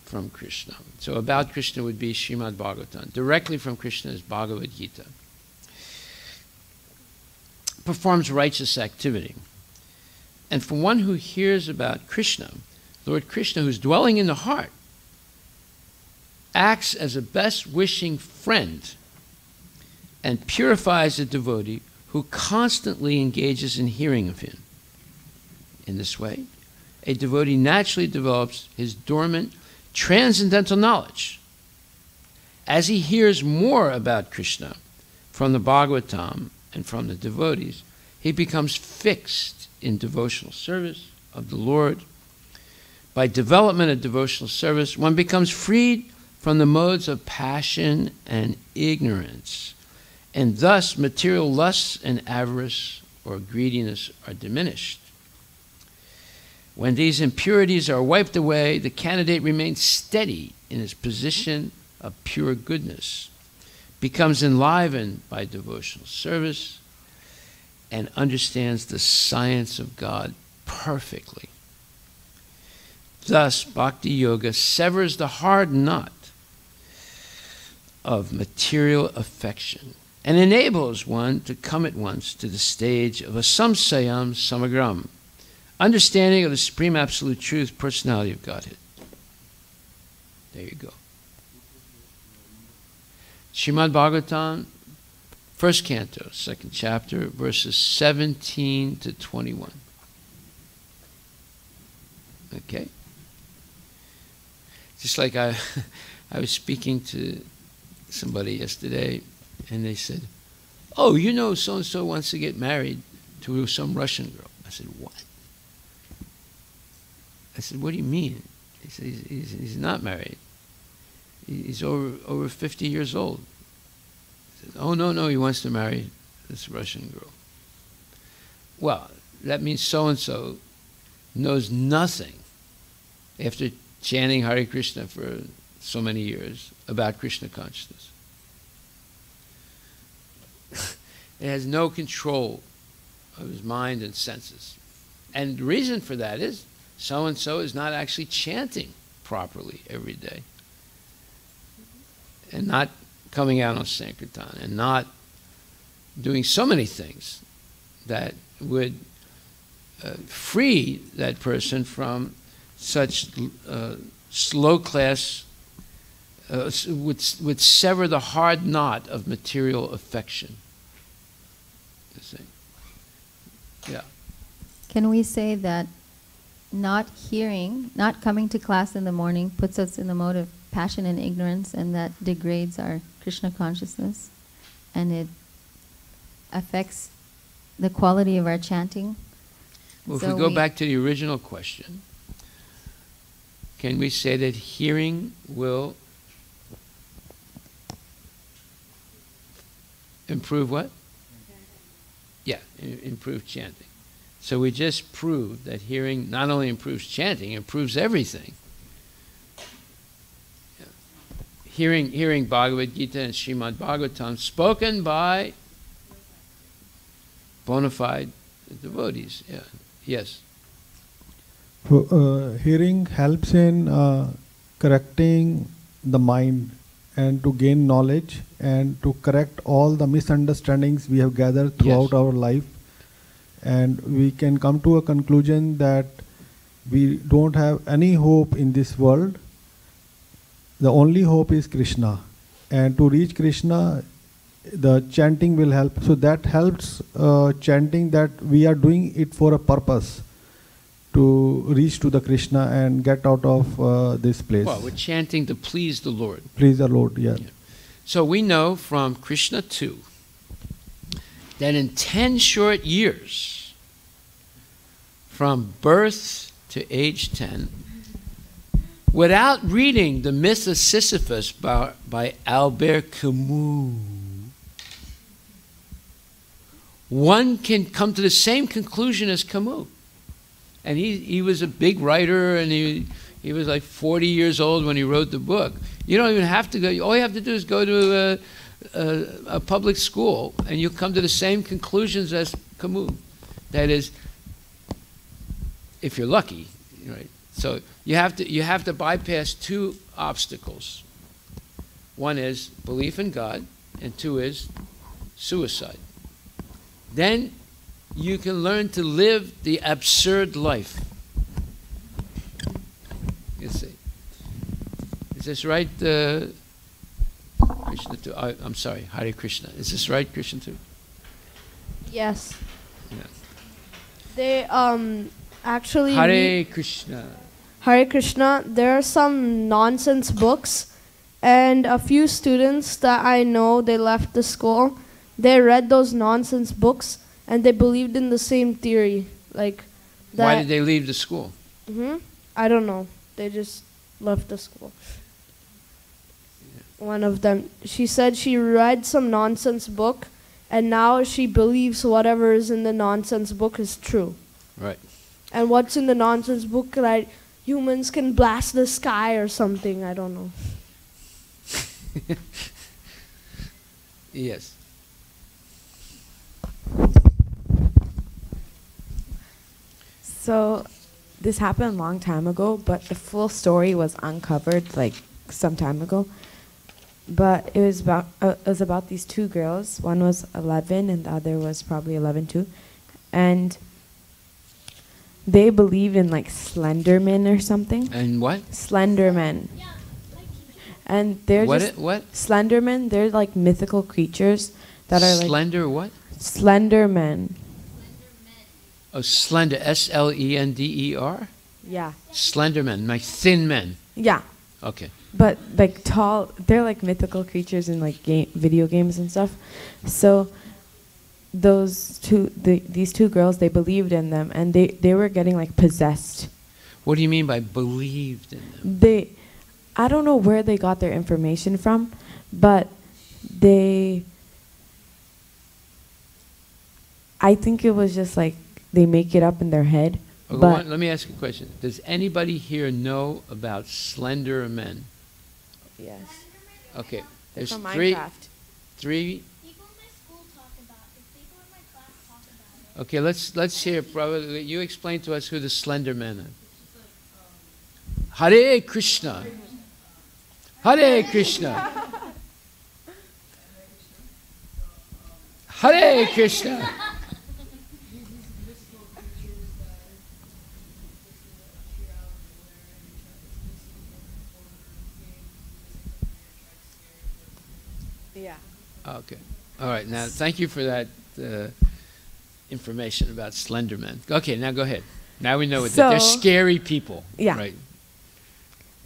from Krishna, so about Krishna would be Srimad Bhagavatam, directly from Krishna is Bhagavad Gita, performs righteous activity. And for one who hears about Krishna, Lord Krishna, who's dwelling in the heart, acts as a best wishing friend and purifies the devotee who constantly engages in hearing of him. In this way, a devotee naturally develops his dormant transcendental knowledge. As he hears more about Krishna from the Bhagavatam and from the devotees, he becomes fixed in devotional service of the Lord. By development of devotional service, one becomes freed from the modes of passion and ignorance, and thus material lusts and avarice or greediness are diminished. When these impurities are wiped away, the candidate remains steady in his position of pure goodness. becomes enlivened by devotional service, and understands the science of God perfectly. Thus, Bhakti Yoga severs the hard knot of material affection and enables one to come at once to the stage of a samsayam samagram, understanding of the Supreme Absolute Truth, personality of Godhead. There you go. Srimad Bhagavatam, first canto, second chapter, verses 17 to 21. Okay? Just like I was speaking to somebody yesterday, and they said, "Oh, you know, so-and-so wants to get married to some Russian girl." I said, "What?" I said, "What do you mean?" He said, he's not married. He's over 50 years old. I said, "Oh, no, he wants to marry this Russian girl." Well, that means so-and-so knows nothing after chanting Hare Krishna for so many years about Krishna consciousness. It has no control of his mind and senses. And the reason for that is so-and-so is not actually chanting properly every day, and not coming out on Sankirtan, and not doing so many things that would free that person from such slow class, would sever the hard knot of material affection. You see? Yeah. Can we say that not hearing, not coming to class in the morning puts us in the mode of passion and ignorance, and that degrades our Krishna consciousness, and it affects the quality of our chanting? Well, So if we go back to the original question, can we say that hearing will improve what? Yeah, improve chanting. So we just proved that hearing not only improves chanting, it improves everything. Yeah. Hearing Bhagavad Gita and Srimad Bhagavatam spoken by bona fide devotees. Yeah. Yes. So, hearing helps in correcting the mind and to gain knowledge and to correct all the misunderstandings we have gathered throughout our life. And we can come to a conclusion that we don't have any hope in this world. The only hope is Krishna. And to reach Krishna, the chanting will help. So that helps chanting, that we are doing it for a purpose, to reach to the Krishna and get out of this place. Well, we're chanting to please the Lord. Please the Lord, yeah. So we know from Krishna 2 that in 10 short years, from birth to age 10, without reading the Myth of Sisyphus by Albert Camus, one can come to the same conclusion as Camus. And he was a big writer, and he was like 40 years old when he wrote the book. You don't even have to go. All you have to do is go to a public school, and you'll come to the same conclusions as Camus. That is, if you're lucky, right? So you have to bypass two obstacles. One is belief in God, and two is suicide. Then you can learn to live the absurd life. You see. Is this right, Krishna 2? I'm sorry, Hare Krishna. Is this right, Krishna 2? Yes. Yeah. They actually Hare Krishna. Hare Krishna, there are some nonsense books, and a few students that I know, they left the school. They read those nonsense books, and they believed in the same theory, like that. Why did they leave the school? I don't know. They just left the school. Yeah. One of them, she said she read some nonsense book, and now she believes whatever is in the nonsense book is true. Right. And what's in the nonsense book, like humans can blast the sky or something, I don't know. Yes. So this happened a long time ago, but the full story was uncovered like some time ago. But it was about these two girls. One was 11 and the other was probably 11 too. And they believed in like Slenderman or something. And what? Slenderman. And they're What? just What? Slenderman. They're like mythical creatures that are like Slender what? Slenderman. Oh, slender. Slender. Yeah. Slenderman, like thin men. Yeah. Okay. But like tall, they're like mythical creatures in like video games and stuff. So these two girls, they believed in them, and they were getting like possessed. What do you mean by believed in them? I don't know where they got their information from, but I think it was just like they make it up in their head. Okay, But let me ask you a question. Does anybody here know about slender men? yes, Okay. they're There's from three. Minecraft. People in my school talk about it. People in my class talk about it. Okay, let's hear, brother. You explain to us who the slender men are. Hare Krishna. Hare Krishna. Hare Krishna. Yeah. Okay. All right. Now, thank you for that information about Slenderman. Okay, now go ahead. Now we know that they're So- scary people. Yeah. Right.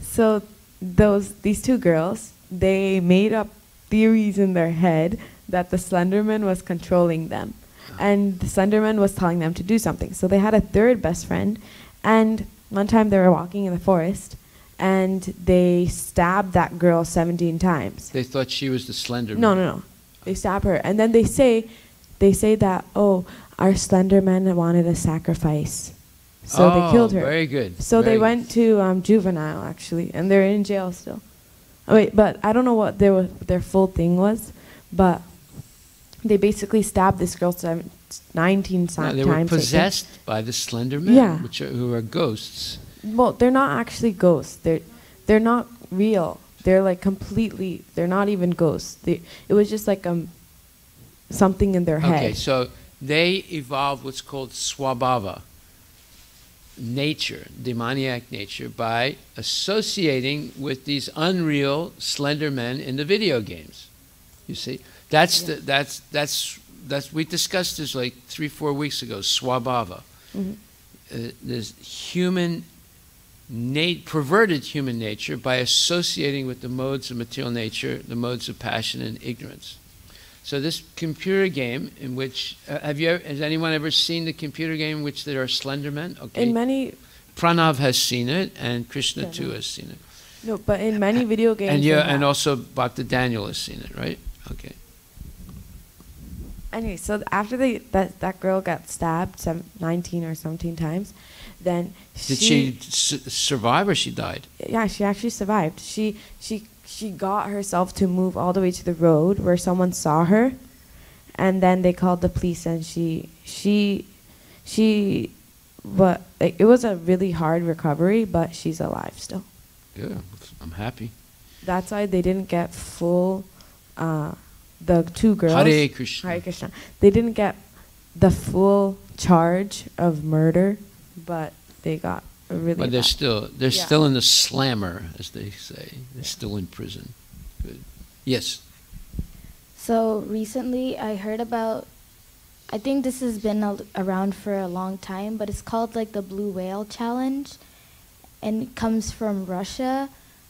So these two girls, they made up theories in their head that the Slenderman was controlling them. And the Slenderman was telling them to do something. So they had a third best friend, and one time they were walking in the forest, and they stabbed that girl 17 times. They thought she was the Slenderman. No. They stab her. And then they say that, oh, our Slenderman wanted a sacrifice. So they killed her. Very good. So very they good. went to juvenile, actually, and they're in jail still. Oh, wait, but I don't know what their full thing was, but they basically stabbed this girl 19 times. No, they were possessed by the Slenderman, Yeah. who are ghosts. Well, they're not actually ghosts. They're not real. They're like completely. They're not even ghosts. It was just like something in their head. Okay, so they evolved what's called swabhava, nature, demoniac nature, by associating with these unreal slender men in the video games. You see, that's we discussed this like 3-4 weeks ago. Swabhava, this perverted human nature by associating with the modes of material nature, the modes of passion and ignorance. So this computer game in which has anyone ever seen the computer game in which there are slender men? Okay. In many. Pranav has seen it, and Krishna too has seen it. No, but in many video games. And also Bhakta Daniel has seen it, right? Okay. Anyway, so after that girl got stabbed 19 or 17 times, then Did she survive or she died? Yeah, she actually survived. She got herself to move all the way to the road where someone saw her, and then they called the police, and but like, it was a really hard recovery, but she's alive still. Good. I'm happy. That's why they didn't get full. The two girls. Hare Krishna. Hare Krishna. They didn't get the full charge of murder, but they got a really. But they're bad. still in the slammer, as they say. They're still in prison. Good. Yes. So recently I heard about, I think this has been around for a long time, but it's called like the Blue Whale Challenge. And it comes from Russia,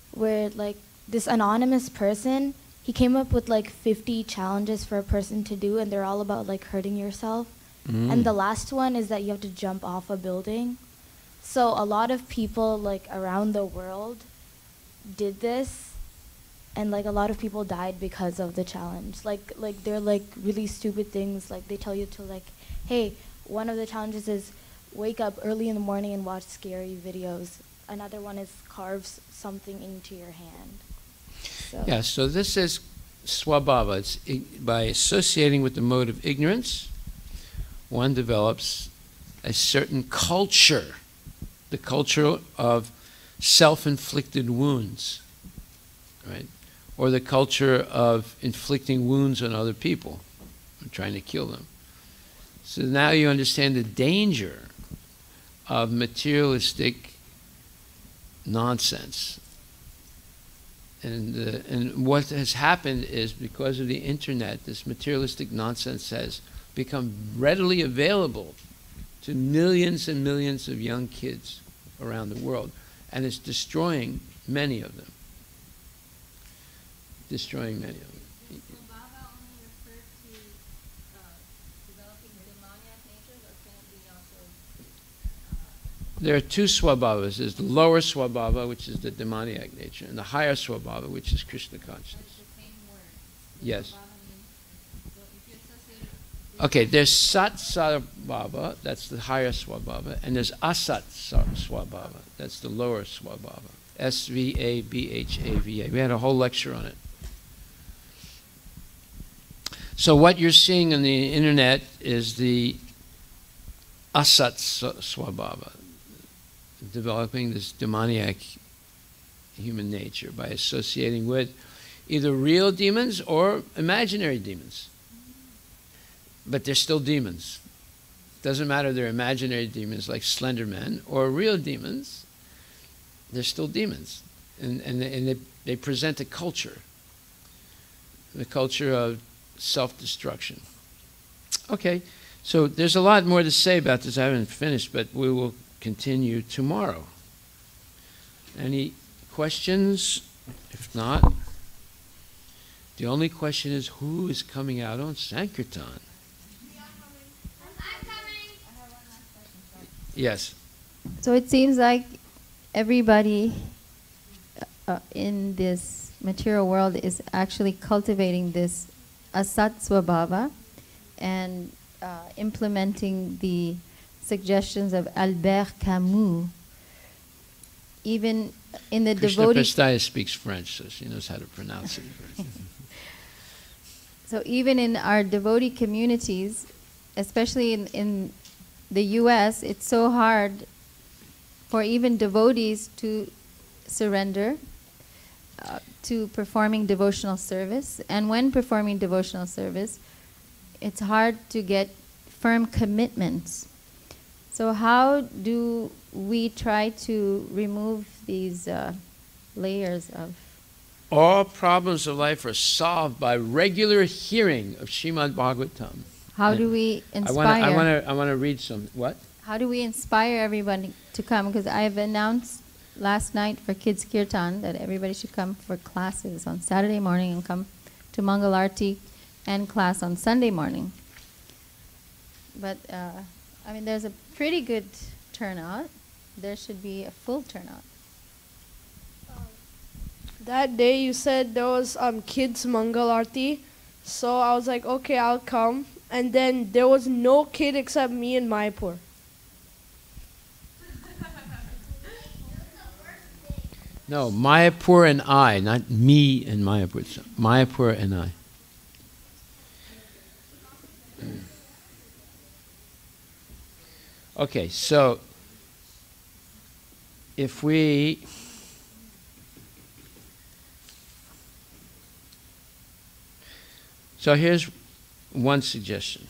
where like this anonymous person, he came up with like 50 challenges for a person to do, and they're all about like hurting yourself. And the last one is that you have to jump off a building. So a lot of people like around the world did this, and like a lot of people died because of the challenge. Like they're like really stupid things. Like they tell you to like, hey, one of the challenges is wake up early in the morning and watch scary videos. Another one is carve something into your hand. So. Yeah, so this is swabhava. By associating with the mode of ignorance, one develops a certain culture, the culture of self-inflicted wounds, right? Or the culture of inflicting wounds on other people and trying to kill them. So now you understand the danger of materialistic nonsense. And what has happened is, because of the internet, this materialistic nonsense has become readily available to millions and millions of young kids around the world, and it's destroying many of them. Destroying many of them. Swabhava only referred to developing demoniac natures, or can it be also? There are two swabhavas. There's the lower swabhava, which is the demoniac nature, and the higher swabhava, which is Krishna consciousness. It's the same word. Yes. Swabhava means, so if you associate Okay, there's sat swabhava, that's the higher swabhava, and there's asat swabhava, that's the lower swabhava. S-V-A-B-H-A-V-A. We had a whole lecture on it. So what you're seeing on the internet is the asat swabhava, developing this demoniac human nature by associating with either real demons or imaginary demons. But they're still demons. Doesn't matter they're imaginary demons like Slender Man or real demons, they're still demons. And they present a culture, the culture of self-destruction. Okay, so there's a lot more to say about this. I haven't finished, but we will continue tomorrow. Any questions? If not, the only question is, who is coming out on Sankirtan? Yes. So it seems like everybody in this material world is actually cultivating this asat swabhava and implementing the suggestions of Albert Camus. Even in the Krishna devotee... Prestaya speaks French, so she knows how to pronounce it. So even in our devotee communities, especially in the U.S., it's so hard for even devotees to surrender to performing devotional service. And when performing devotional service, it's hard to get firm commitments. So how do we try to remove these layers of... All problems of life are solved by regular hearing of Srimad Bhagavatam. How do we inspire? I want to read some. What? How do we inspire everybody to come? Because I've announced last night for Kids Kirtan that everybody should come for classes on Saturday morning and come to Mangal Arti and class on Sunday morning. But I mean, there's a pretty good turnout. There should be a full turnout. That day you said there was kids Mangal Arti, so I was like, okay, I'll come. And then there was no kid except me in Mayapur. No, Mayapur and I, not me and Mayapur. It's Mayapur and I. Okay, so if we... So here's one suggestion.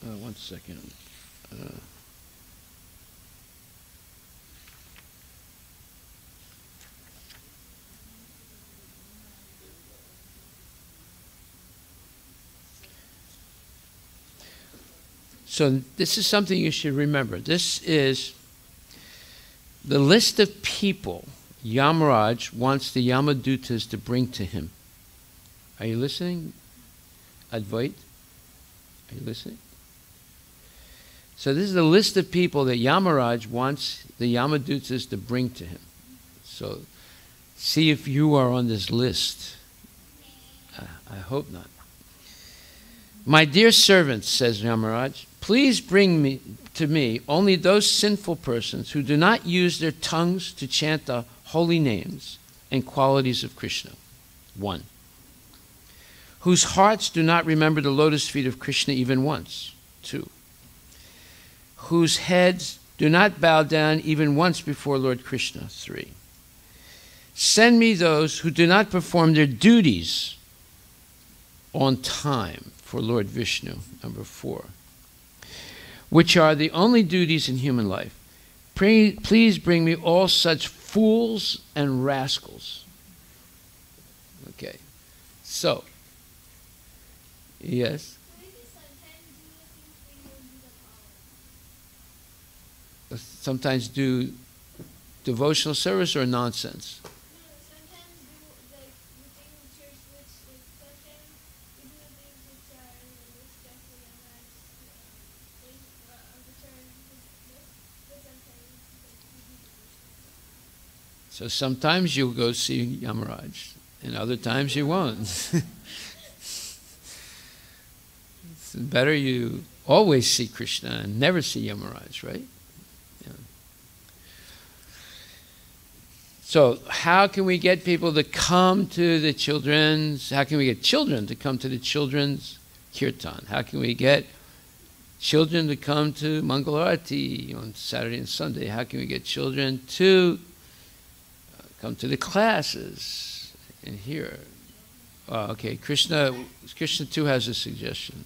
One second. So this is something you should remember. This is the list of people Yamaraj wants the Yamadutas to bring to him. Are you listening, Advait? Are you listening? So this is the list of people that Yamaraj wants the Yamadutas to bring to him. So see if you are on this list. I hope not. My dear servants, says Yamaraj, please bring to me only those sinful persons who do not use their tongues to chant the holy names and qualities of Krishna. 1. Whose hearts do not remember the lotus feet of Krishna even once. 2. Whose heads do not bow down even once before Lord Krishna. 3. Send me those who do not perform their duties on time for Lord Vishnu. Number 4. Which are the only duties in human life. Please bring me all such fools and rascals. Okay. So, yes. Sometimes do devotional service or nonsense? So sometimes you'll go see Yamaraj, and other times you won't. It's better you always see Krishna and never see Yamaraj, right? Yeah. So how can we get people to come to the children's, how can we get children to come to the children's kirtan? How can we get children to come to Mangalarati on Saturday and Sunday? How can we get children to come to the classes and here? Okay, Krishna too has a suggestion.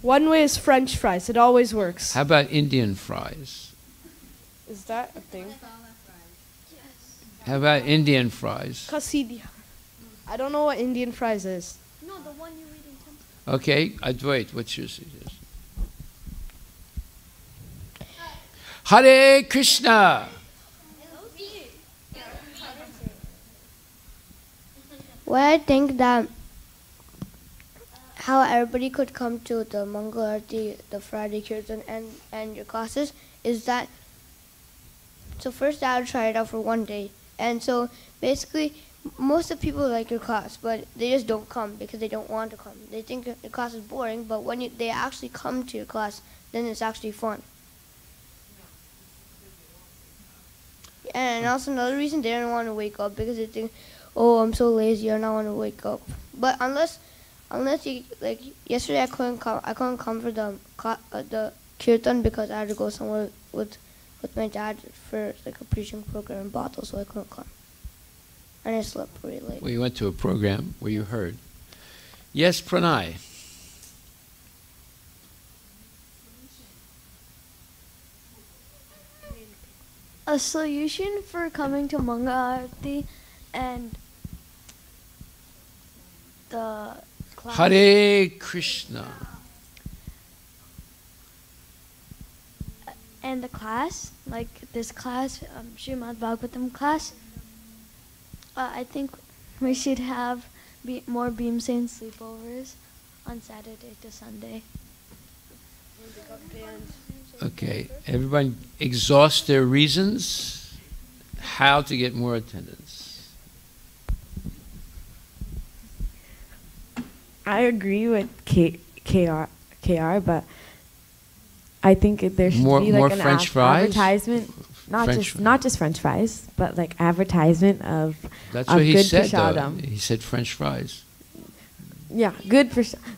One way is French fries. It always works. How about Indian fries? Is that a thing? How about Indian fries? Kasidia. I don't know what Indian fries is. No, the one you read in temple. Okay, Advait, what's your suggestion? Hare Krishna! Well, I think that how everybody could come to the Mangal Arati, the Friday Kirtan, and your classes is that, so first I would try it out for one day. And so basically, most of the people like your class, but they just don't come because they don't want to come. They think your class is boring, but when they actually come to your class, then it's actually fun. And also another reason, they don't want to wake up because they think, oh, I'm so lazy, I don't want to wake up. But unless you, like yesterday, I couldn't come for the kirtan because I had to go somewhere with my dad for like a preaching program in Bottle, so I couldn't come. And I slept pretty late. Well, you went to a program where you heard. Yes, Pranay. A solution for coming to Manga Arati and the class. Hare Krishna. And the class, like this class, Srimad Bhagavatam class, I think we should have more Bhimsen sleepovers on Saturday to Sunday. Okay, everyone exhaust their reasons how to get more attendance. I agree with KR, but I think there should be like an French fries? advertisement, not just French fries, but like advertisement of That's what he good said. prasadam. He said French fries. Yeah, good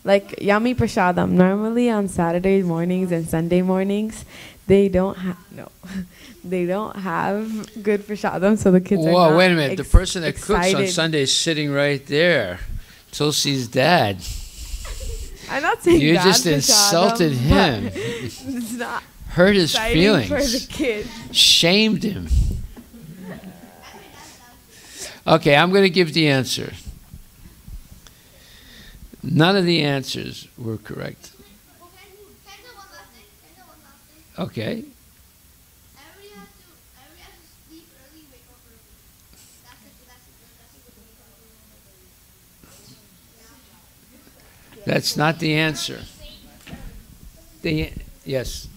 like yummy prasadam. Normally on Saturday mornings and Sunday mornings, they don't have good prasadam, so the kids are not Wait a minute. The person that cooks on excited. Sunday is sitting right there. Tulsi's dad. I'm not saying You bad just prasadam, insulted him. but It's not Hurt his exciting feelings. for the kid. Shamed him. Okay, I'm going to give the answer. None of the answers were correct. Okay. That's not the answer. Yes.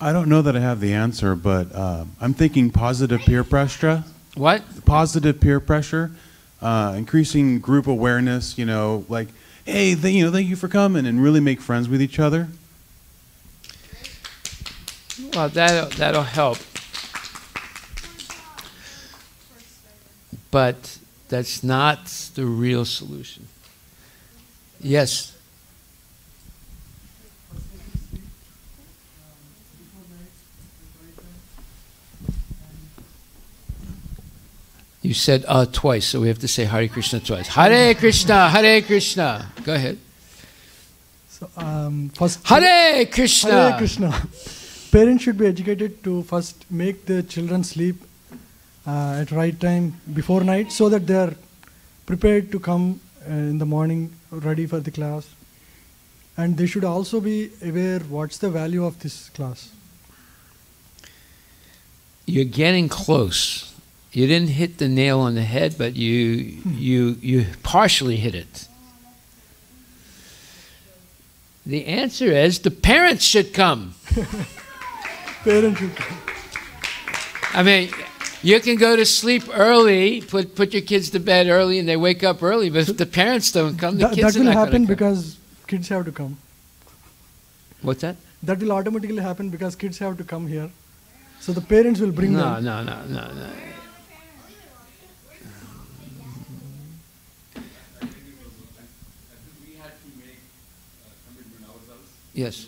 I don't know that I have the answer, but I'm thinking positive peer pressure. What? positive peer pressure, increasing group awareness, like, hey, thank you for coming, and really make friends with each other? Well, that'll help. But that's not the real solution. Yes? You said twice, so we have to say Hare Krishna twice. Hare Krishna, Hare Krishna. Go ahead. So, first, Hare Krishna. Hare Krishna. Parents should be educated to first make the children sleep at right time before night, so that they are prepared to come in the morning ready for the class. And they should also be aware what's the value of this class. You're getting close. You didn't hit the nail on the head, but you partially hit it. The answer is the parents should come. Parents should come. I mean, you can go to sleep early, put your kids to bed early, and they wake up early. But if the parents don't come, the kids are not going to come. That will happen because kids have to come. What's that? That will automatically happen because kids have to come here. So the parents will bring them. No. Yes.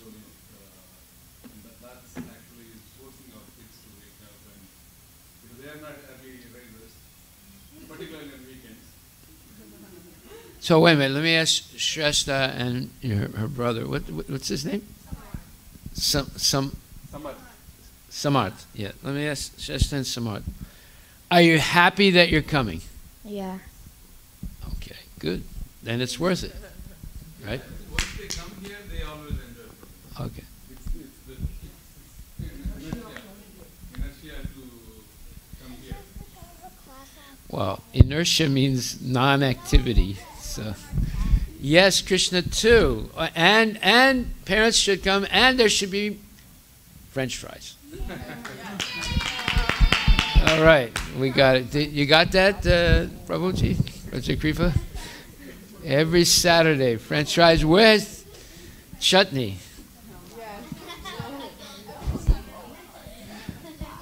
That's actually forcing our kids to wake up, and because they are not early risers, particularly on weekends. So wait a minute. Let me ask Shrestha and her brother. What's his name? Samarth. Yeah. Let me ask Shrestha and Samarth. Are you happy that you're coming? Yeah. Okay. Good. Then it's worth it, right? Once they come here, they always enjoy it. Okay. It's the inertia to come here. Well, inertia means non-activity. So, yes, Krishna too, and parents should come, and there should be French fries. All right, we got it. You got that, Prabhuji? Kripa? Every Saturday, French fries with chutney.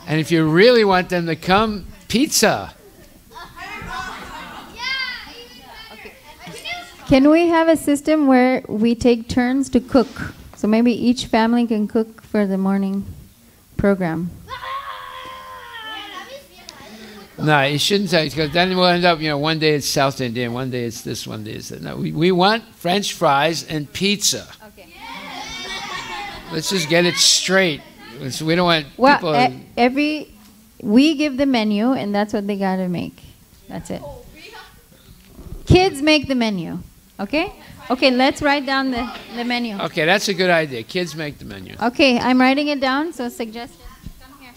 And if you really want them to come, pizza. Can we have a system where we take turns to cook? So maybe each family can cook for the morning program. No, you shouldn't say, because then we'll end up, one day it's South Indian, one day it's this, one day it's that. No, we want French fries and pizza. Okay. Let's just get it straight. So we don't want people... we give the menu, and that's what they got to make. That's it. Kids make the menu. Okay? Okay, let's write down the menu. Okay, that's a good idea. Kids make the menu. Okay, I'm writing it down, so suggest. Come here.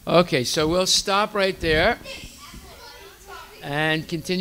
Okay, so we'll stop right there and continue.